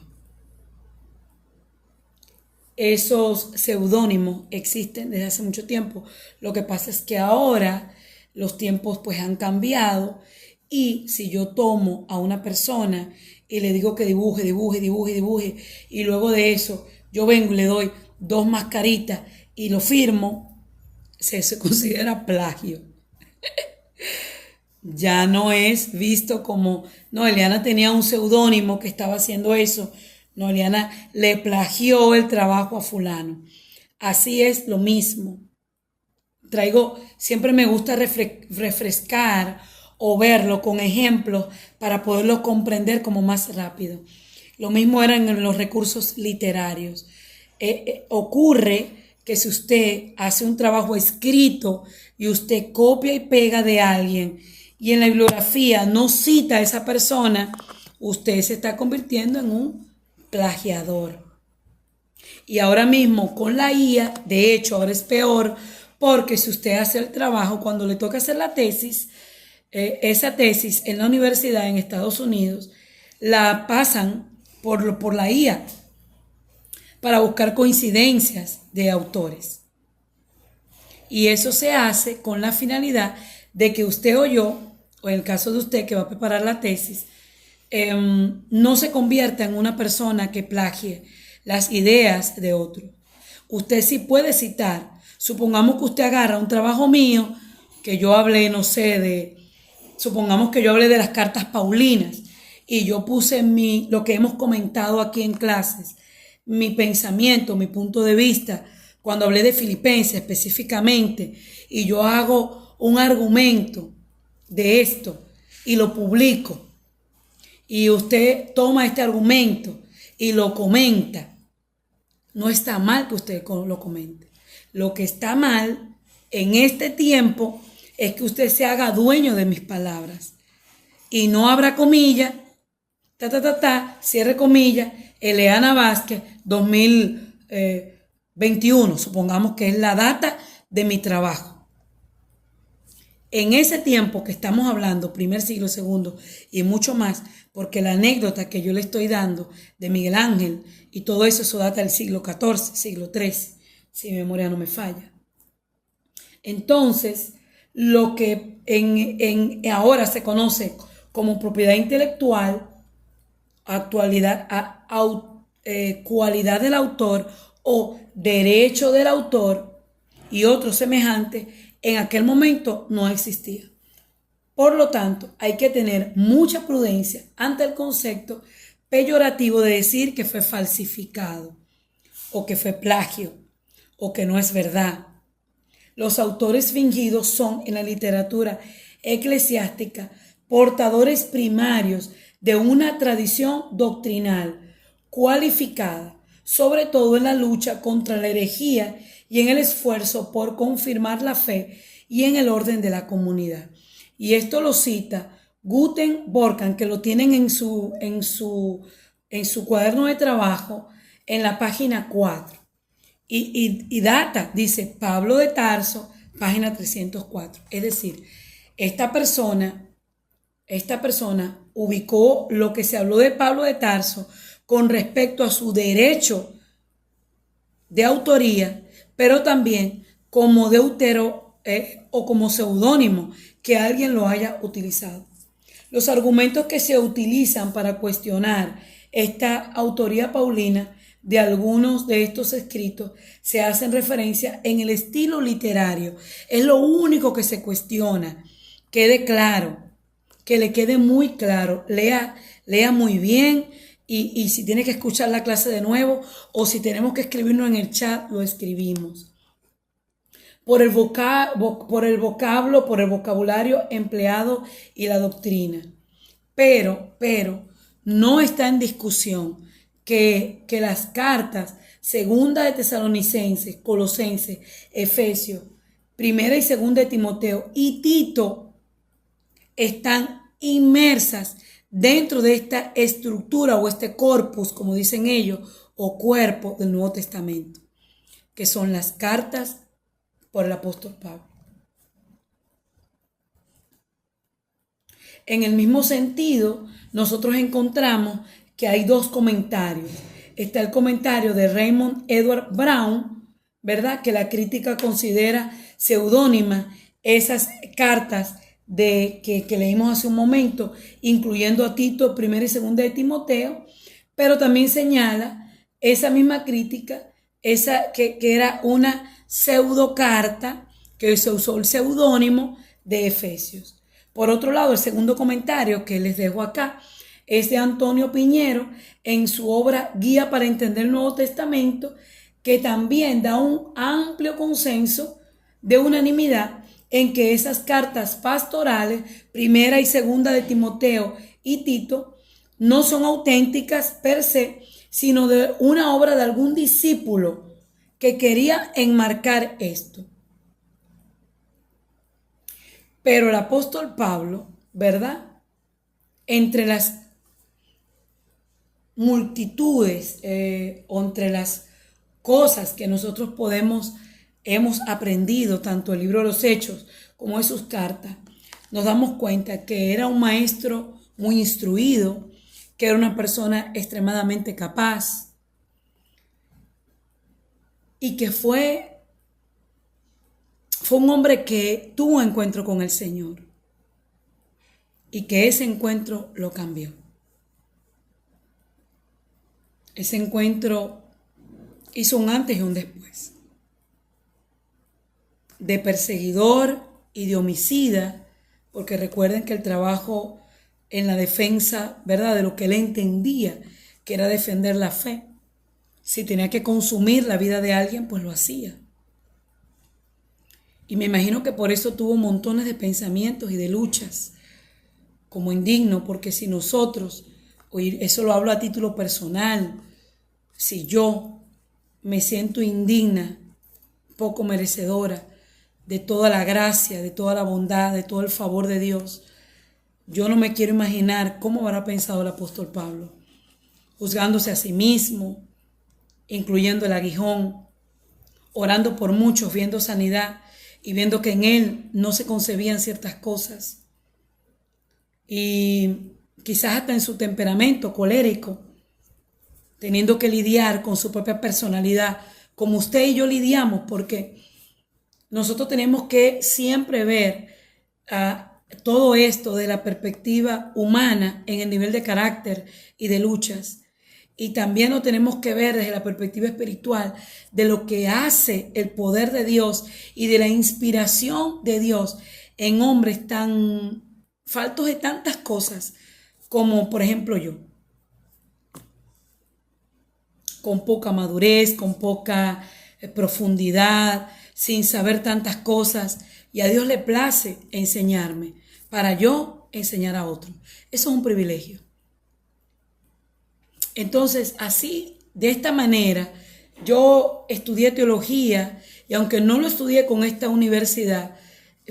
Esos seudónimos existen desde hace mucho tiempo. Lo que pasa es que ahora los tiempos pues han cambiado y si yo tomo a una persona y le digo que dibuje y luego de eso yo vengo y le doy dos mascaritas y lo firmo, se considera plagio. Ya no es visto como, no, Eliana tenía un seudónimo que estaba haciendo eso, no, Eliana le plagió el trabajo a fulano. Así es lo mismo. Siempre me gusta refrescar o verlo con ejemplos para poderlo comprender como más rápido. Lo mismo era en los recursos literarios. Ocurre que si usted hace un trabajo escrito y usted copia y pega de alguien y en la bibliografía no cita a esa persona, usted se está convirtiendo en un plagiador. Y ahora mismo con la IA, de hecho, ahora es peor, porque si usted hace el trabajo, cuando le toca hacer la tesis, esa tesis en la universidad en Estados Unidos, la pasan por la IA para buscar coincidencias de autores. Y eso se hace con la finalidad de que usted o yo, o en el caso de usted que va a preparar la tesis, no se convierta en una persona que plagie las ideas de otro. Usted sí puede citar. Supongamos que usted agarra un trabajo mío, que yo hablé, no sé, supongamos que yo hablé de las cartas paulinas y yo puse lo que hemos comentado aquí en clases, mi pensamiento, mi punto de vista, cuando hablé de Filipenses específicamente, y yo hago un argumento de esto y lo publico, y usted toma este argumento y lo comenta, no está mal que usted lo comente. Lo que está mal en este tiempo es que usted se haga dueño de mis palabras y no abra comillas, cierre comillas, Eliana Vázquez 2021, supongamos que es la data de mi trabajo. En ese tiempo que estamos hablando, primer siglo, segundo y mucho más, porque la anécdota que yo le estoy dando de Miguel Ángel y todo eso data del siglo XIV, siglo XIII, si mi memoria no me falla. Entonces, lo que ahora se conoce como propiedad intelectual, cualidad del autor o derecho del autor y otros semejantes, en aquel momento no existía. Por lo tanto, hay que tener mucha prudencia ante el concepto peyorativo de decir que fue falsificado o que fue plagio o que no es verdad. Los autores fingidos son en la literatura eclesiástica portadores primarios de una tradición doctrinal cualificada, sobre todo en la lucha contra la herejía y en el esfuerzo por confirmar la fe y en el orden de la comunidad. Y esto lo cita Guten Borkan, que lo tienen en su cuaderno de trabajo en la página 4. Y data, dice Pablo de Tarso, página 304. Es decir, esta persona ubicó lo que se habló de Pablo de Tarso con respecto a su derecho de autoría, pero también como deutero o como seudónimo que alguien lo haya utilizado. Los argumentos que se utilizan para cuestionar esta autoría paulina de algunos de estos escritos se hacen referencia en el estilo literario. Es lo único que se cuestiona. Quede claro, que le quede muy claro. Lea muy bien y si tiene que escuchar la clase de nuevo o si tenemos que escribirlo en el chat, lo escribimos. Por el vocabulario empleado y la doctrina. Pero, no está en discusión que las cartas, segunda de Tesalonicenses, Colosenses, Efesios, primera y segunda de Timoteo y Tito, están inmersas dentro de esta estructura o este corpus, como dicen ellos, o cuerpo del Nuevo Testamento, que son las cartas por el apóstol Pablo. En el mismo sentido, nosotros encontramos que hay dos comentarios. Está el comentario de Raymond Edward Brown, ¿verdad? Que la crítica considera seudónima esas cartas que leímos hace un momento, incluyendo a Tito, primera y segunda de Timoteo, pero también señala esa misma crítica, que era una pseudocarta, que se usó el seudónimo de Efesios. Por otro lado, el segundo comentario que les dejo acá es de Antonio Piñero en su obra Guía para entender el Nuevo Testamento, que también da un amplio consenso de unanimidad en que esas cartas pastorales, primera y segunda de Timoteo y Tito, no son auténticas per se, sino de una obra de algún discípulo que quería enmarcar esto. Pero el apóstol Pablo, ¿verdad? Entre las multitudes o entre las cosas que nosotros hemos aprendido, tanto el libro de los Hechos como en sus cartas, nos damos cuenta que era un maestro muy instruido, que era una persona extremadamente capaz y que fue un hombre que tuvo un encuentro con el Señor y que ese encuentro lo cambió. Ese encuentro hizo un antes y un después. De perseguidor y de homicida, porque recuerden que el trabajo en la defensa, ¿verdad?, de lo que él entendía, que era defender la fe. Si tenía que consumir la vida de alguien, pues lo hacía. Y me imagino que por eso tuvo montones de pensamientos y de luchas, como indigno, porque si nosotros, eso lo hablo a título personal, si yo me siento indigna, poco merecedora de toda la gracia, de toda la bondad, de todo el favor de Dios, yo no me quiero imaginar cómo habrá pensado el apóstol Pablo, juzgándose a sí mismo, incluyendo el aguijón, orando por muchos, viendo sanidad y viendo que en él no se concebían ciertas cosas. Y quizás hasta en su temperamento colérico, teniendo que lidiar con su propia personalidad, como usted y yo lidiamos, porque nosotros tenemos que siempre ver todo esto de la perspectiva humana en el nivel de carácter y de luchas. Y también lo tenemos que ver desde la perspectiva espiritual de lo que hace el poder de Dios y de la inspiración de Dios en hombres tan faltos de tantas cosas como, por ejemplo, yo. Con poca madurez, con poca profundidad, sin saber tantas cosas. Y a Dios le place enseñarme para yo enseñar a otros. Eso es un privilegio. Entonces, así, de esta manera, yo estudié teología y aunque no lo estudié con esta universidad,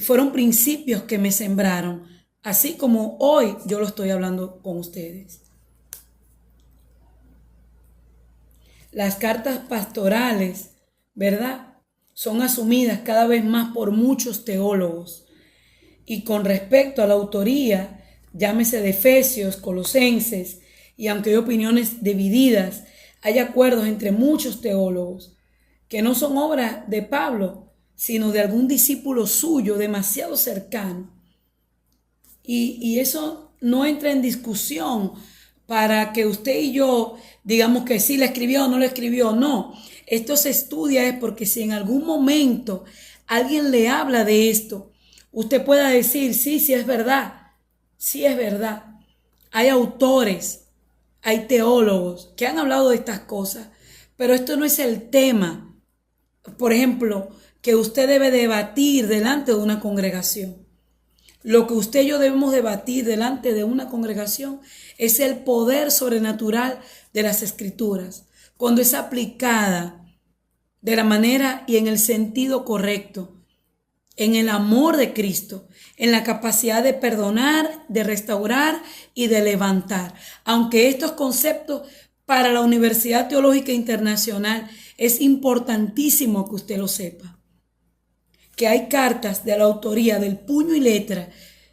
fueron principios que me sembraron, así como hoy yo lo estoy hablando con ustedes. Las cartas pastorales, ¿verdad?, son asumidas cada vez más por muchos teólogos. Y con respecto a la autoría, llámese de Efesios, Colosenses, y aunque hay opiniones divididas, hay acuerdos entre muchos teólogos que no son obras de Pablo, sino de algún discípulo suyo demasiado cercano. Y eso no entra en discusión para que usted y yo digamos que sí la escribió o no la escribió. No, esto se estudia es porque si en algún momento alguien le habla de esto, usted pueda decir, sí, sí es verdad, sí es verdad. Hay autores, hay teólogos que han hablado de estas cosas, pero esto no es el tema, por ejemplo, que usted debe debatir delante de una congregación. Lo que usted y yo debemos debatir delante de una congregación es el poder sobrenatural de las Escrituras, cuando es aplicada de la manera y en el sentido correcto, en el amor de Cristo, en la capacidad de perdonar, de restaurar y de levantar. Aunque estos conceptos para la Universidad Teológica Internacional es importantísimo que usted lo sepa, que hay cartas de la autoría del puño y letra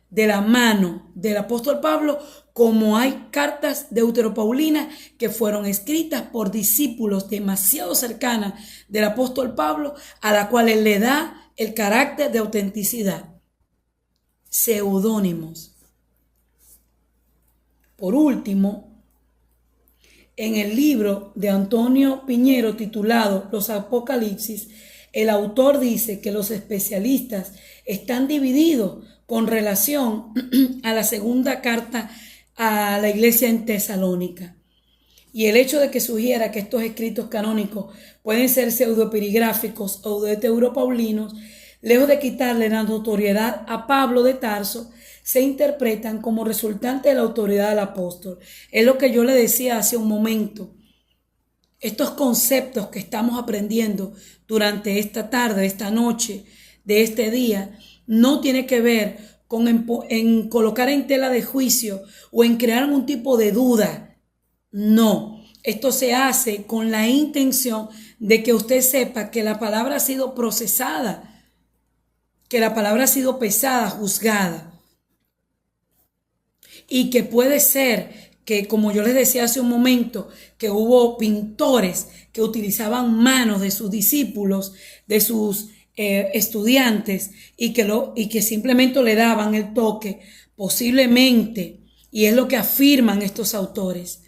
de la mano del apóstol Pablo, como hay cartas deuteropaulinas que fueron escritas por discípulos demasiado cercanas del apóstol Pablo, a la cual él le da el carácter de autenticidad. Seudónimos. Por último, en el libro de Antonio Piñero titulado Los Apocalipsis, el autor dice que los especialistas están divididos con relación a la segunda carta a la iglesia en Tesalónica. Y el hecho de que sugiera que estos escritos canónicos pueden ser pseudoepigráficos o deuteropaulinos, lejos de quitarle la notoriedad a Pablo de Tarso, se interpretan como resultante de la autoridad del apóstol. Es lo que yo le decía hace un momento. Estos conceptos que estamos aprendiendo durante esta tarde, esta noche, de este día, no tiene que ver con en colocar en tela de juicio o en crear algún tipo de duda. No, esto se hace con la intención de que usted sepa que la palabra ha sido procesada, que la palabra ha sido pesada, juzgada, y que puede ser que, como yo les decía hace un momento, que hubo pintores que utilizaban manos de sus discípulos, de sus estudiantes, y que simplemente le daban el toque, posiblemente, y es lo que afirman estos autores,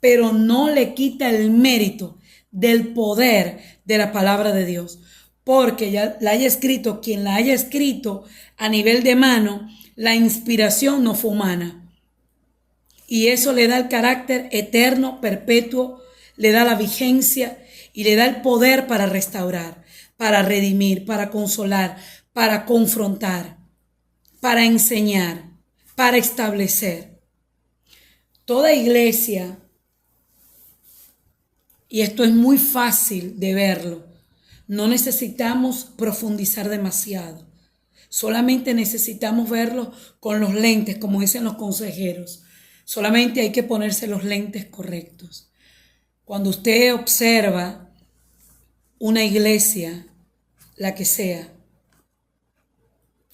pero no le quita el mérito del poder de la palabra de Dios, porque ya la haya escrito quien la haya escrito a nivel de mano, la inspiración no fue humana. Y eso le da el carácter eterno, perpetuo, le da la vigencia y le da el poder para restaurar, para redimir, para consolar, para confrontar, para enseñar, para establecer. Toda iglesia, y esto es muy fácil de verlo, no necesitamos profundizar demasiado. Solamente necesitamos verlo con los lentes, como dicen los consejeros. Solamente hay que ponerse los lentes correctos. Cuando usted observa una iglesia, la que sea,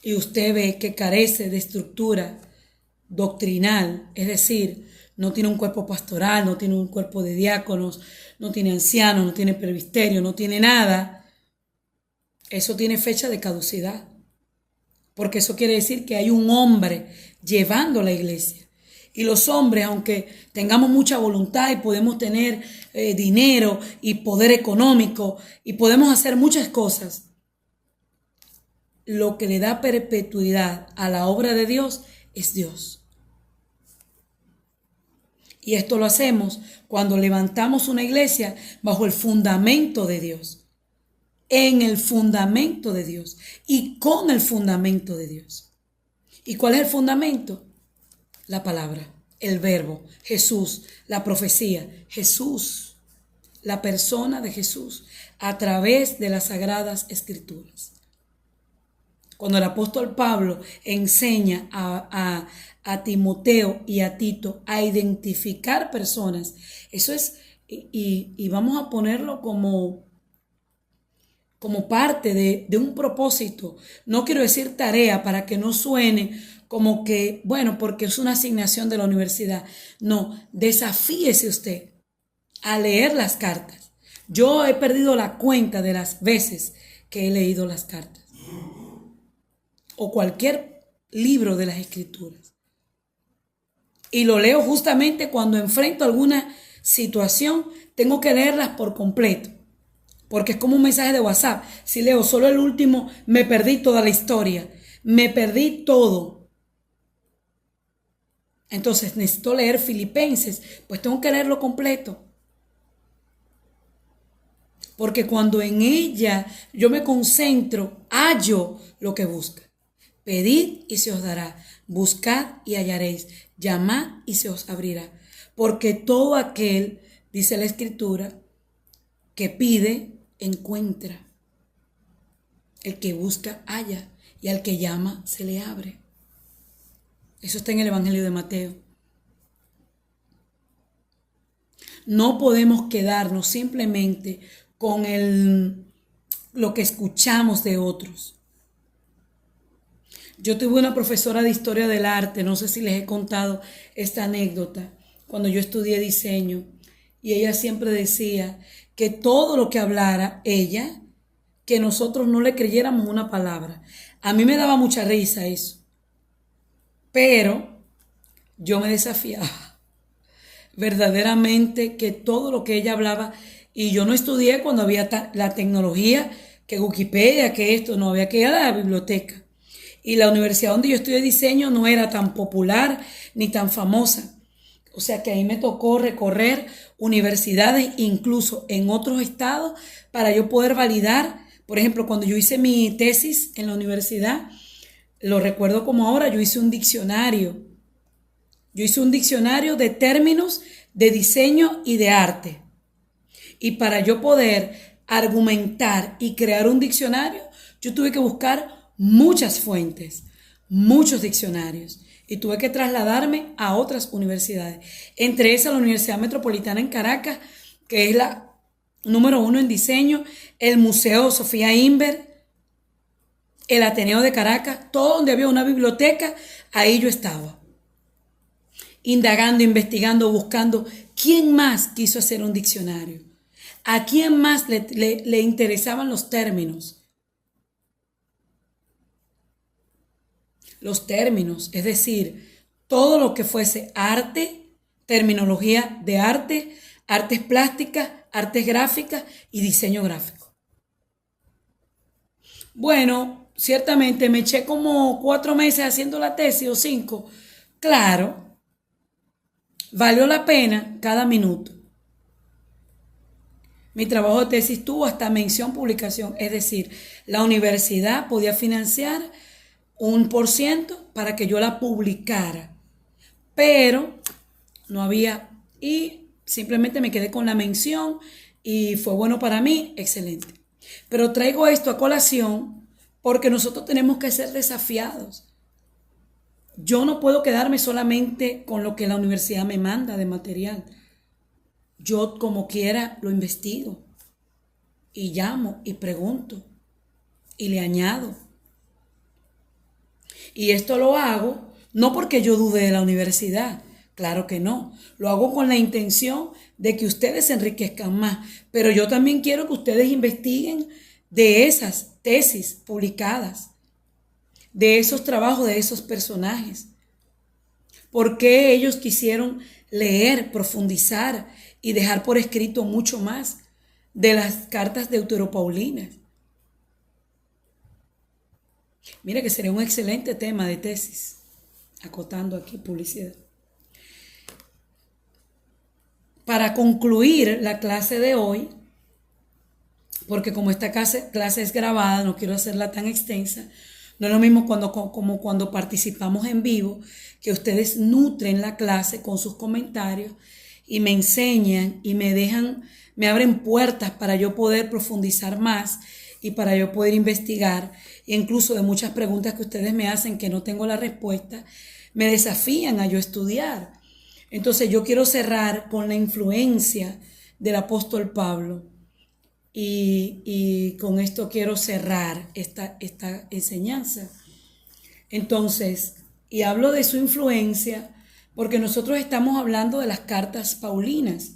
y usted ve que carece de estructura doctrinal, es decir, no tiene un cuerpo pastoral, no tiene un cuerpo de diáconos, no tiene ancianos, no tiene presbiterio, no tiene nada, eso tiene fecha de caducidad. Porque eso quiere decir que hay un hombre llevando la iglesia. Y los hombres, aunque tengamos mucha voluntad y podemos tener dinero y poder económico y podemos hacer muchas cosas, lo que le da perpetuidad a la obra de Dios es Dios. Y esto lo hacemos cuando levantamos una iglesia bajo el fundamento de Dios, en el fundamento de Dios y con el fundamento de Dios. ¿Y cuál es el fundamento? La palabra, el verbo, Jesús, la profecía, Jesús, la persona de Jesús, a través de las sagradas escrituras. Cuando el apóstol Pablo enseña a Timoteo y a Tito a identificar personas, eso es, y vamos a ponerlo como parte de un propósito. No quiero decir tarea para que no suene como que, bueno, porque es una asignación de la universidad. No, desafíese usted a leer las cartas. Yo he perdido la cuenta de las veces que he leído las cartas o cualquier libro de las escrituras. Y lo leo justamente cuando enfrento alguna situación, tengo que leerlas por completo. Porque es como un mensaje de WhatsApp. Si leo solo el último, me perdí toda la historia. Me perdí todo. Entonces necesito leer Filipenses. Pues tengo que leerlo completo. Porque cuando en ella yo me concentro, hallo lo que busca. Pedid y se os dará, buscad y hallaréis, llamad y se os abrirá. Porque todo aquel, dice la Escritura, que pide, encuentra. El que busca, halla, y al que llama, se le abre. Eso está en el Evangelio de Mateo. No podemos quedarnos simplemente con lo que escuchamos de otros. Yo tuve una profesora de historia del arte, no sé si les he contado esta anécdota, cuando yo estudié diseño, y ella siempre decía que todo lo que hablara ella, que nosotros no le creyéramos una palabra. A mí me daba mucha risa eso, pero yo me desafiaba verdaderamente que todo lo que ella hablaba, y yo no estudié cuando había la tecnología, que Wikipedia, que esto, no había que ir a la biblioteca. Y la universidad donde yo estudié diseño no era tan popular ni tan famosa. O sea que ahí me tocó recorrer universidades, incluso en otros estados, para yo poder validar. Por ejemplo, cuando yo hice mi tesis en la universidad, lo recuerdo como ahora, yo hice un diccionario. Yo hice un diccionario de términos de diseño y de arte. Y para yo poder argumentar y crear un diccionario, yo tuve que buscar muchas fuentes, muchos diccionarios. Y tuve que trasladarme a otras universidades. Entre esas, la Universidad Metropolitana en Caracas, que es la número 1 en diseño, el Museo Sofía Inver, el Ateneo de Caracas, todo donde había una biblioteca, ahí yo estaba. Indagando, investigando, buscando quién más quiso hacer un diccionario, a quién más le interesaban los términos. Los términos, es decir, todo lo que fuese arte, terminología de arte, artes plásticas, artes gráficas y diseño gráfico. Bueno, ciertamente me eché como 4 meses haciendo la tesis o 5. Claro, valió la pena cada minuto. Mi trabajo de tesis tuvo hasta mención publicación, es decir, la universidad podía financiar 1% para que yo la publicara, pero no había, y simplemente me quedé con la mención y fue bueno para mí, excelente. Pero traigo esto a colación porque nosotros tenemos que ser desafiados. Yo no puedo quedarme solamente con lo que la universidad me manda de material. Yo como quiera lo investigo y llamo y pregunto y le añado. Y esto lo hago no porque yo dude de la universidad, claro que no. Lo hago con la intención de que ustedes se enriquezcan más. Pero yo también quiero que ustedes investiguen de esas tesis publicadas, de esos trabajos, de esos personajes. ¿Por qué ellos quisieron leer, profundizar y dejar por escrito mucho más de las cartas deuteropaulinas? Mira que sería un excelente tema de tesis, acotando aquí publicidad. Para concluir la clase de hoy, porque como esta clase es grabada, no quiero hacerla tan extensa, no es lo mismo como cuando participamos en vivo, que ustedes nutren la clase con sus comentarios y me enseñan y me abren puertas para yo poder profundizar más y para yo poder investigar, e incluso de muchas preguntas que ustedes me hacen que no tengo la respuesta, me desafían a yo estudiar. Entonces yo quiero cerrar con la influencia del apóstol Pablo y con esto quiero cerrar esta enseñanza. Entonces, y hablo de su influencia porque nosotros estamos hablando de las cartas paulinas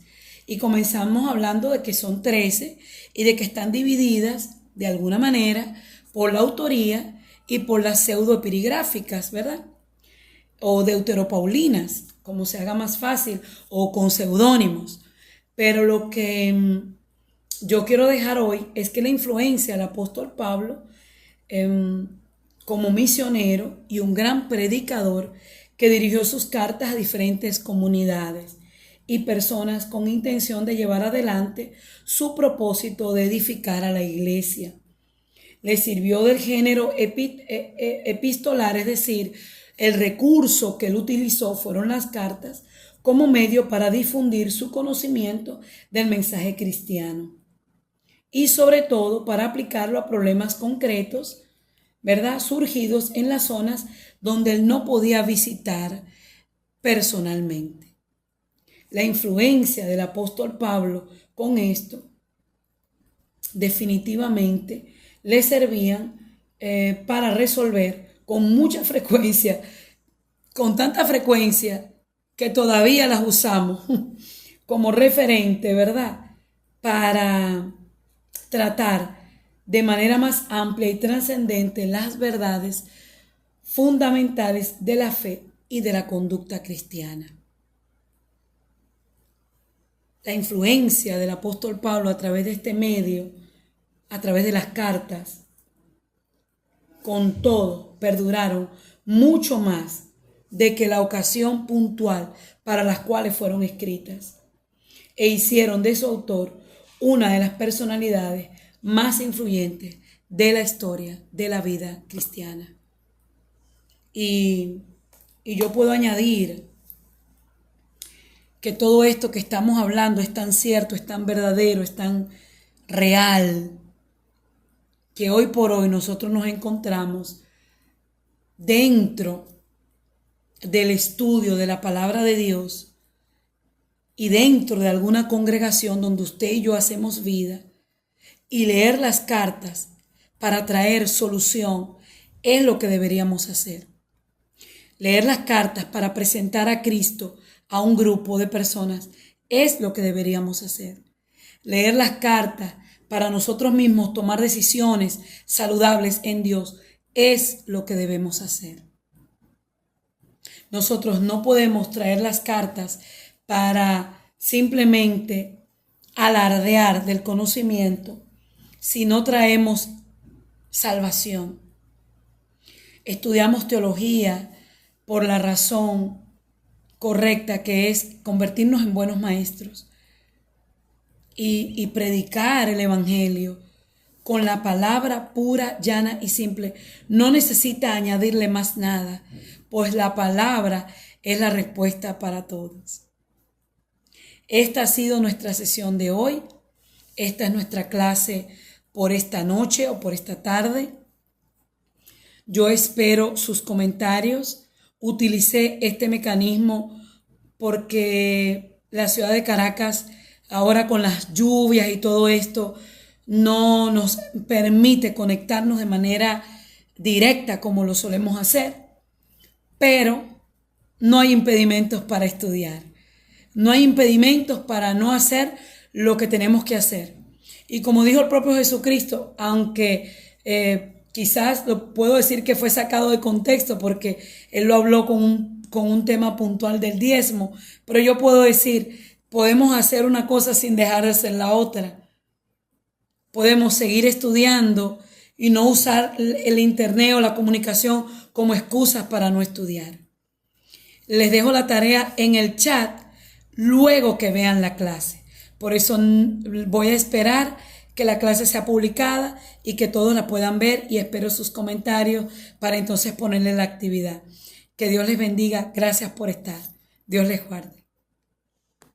y comenzamos hablando de que son 13 y de que están divididas de alguna manera por la autoría y por las pseudoepigráficas, ¿verdad? O deuteropaulinas, como se haga más fácil, o con seudónimos. Pero lo que yo quiero dejar hoy es que la influencia del apóstol Pablo, como misionero y un gran predicador que dirigió sus cartas a diferentes comunidades y personas con intención de llevar adelante su propósito de edificar a la iglesia, le sirvió del género epistolar, es decir, el recurso que él utilizó fueron las cartas como medio para difundir su conocimiento del mensaje cristiano y sobre todo para aplicarlo a problemas concretos, ¿verdad?, surgidos en las zonas donde él no podía visitar personalmente. La influencia del apóstol Pablo con esto definitivamente le servían para resolver con mucha frecuencia, con tanta frecuencia que todavía las usamos como referente, ¿verdad?, para tratar de manera más amplia y trascendente las verdades fundamentales de la fe y de la conducta cristiana. La influencia del apóstol Pablo a través de este medio, a través de las cartas, con todo, perduraron mucho más de que la ocasión puntual para las cuales fueron escritas, e hicieron de su autor una de las personalidades más influyentes de la historia de la vida cristiana. Y yo puedo añadir que todo esto que estamos hablando es tan cierto, es tan verdadero, es tan real, que hoy por hoy nosotros nos encontramos dentro del estudio de la palabra de Dios y dentro de alguna congregación donde usted y yo hacemos vida, y leer las cartas para traer solución es lo que deberíamos hacer. Leer las cartas para presentar a Cristo a un grupo de personas es lo que deberíamos hacer. Leer las cartas para nosotros mismos tomar decisiones saludables en Dios es lo que debemos hacer. Nosotros no podemos traer las cartas para simplemente alardear del conocimiento si no traemos salvación. Estudiamos teología por la razón correcta, que es convertirnos en buenos maestros y predicar el evangelio con la palabra pura, llana y simple. No necesita añadirle más nada, pues la palabra es la respuesta para todos. Esta ha sido nuestra sesión de hoy. Esta es nuestra clase por esta noche o por esta tarde. Yo espero sus comentarios. Utilicé este mecanismo porque la ciudad de Caracas, ahora con las lluvias y todo esto, no nos permite conectarnos de manera directa como lo solemos hacer, pero no hay impedimentos para estudiar. No hay impedimentos para no hacer lo que tenemos que hacer. Y como dijo el propio Jesucristo, aunque quizás lo puedo decir que fue sacado de contexto porque él lo habló con un tema puntual del diezmo, pero yo puedo decir, podemos hacer una cosa sin dejar de hacer la otra. Podemos seguir estudiando y no usar el internet o la comunicación como excusas para no estudiar. Les dejo la tarea en el chat luego que vean la clase. Por eso voy a esperar que la clase sea publicada y que todos la puedan ver, y espero sus comentarios para entonces ponerle la actividad. Que Dios les bendiga. Gracias por estar. Dios les guarde.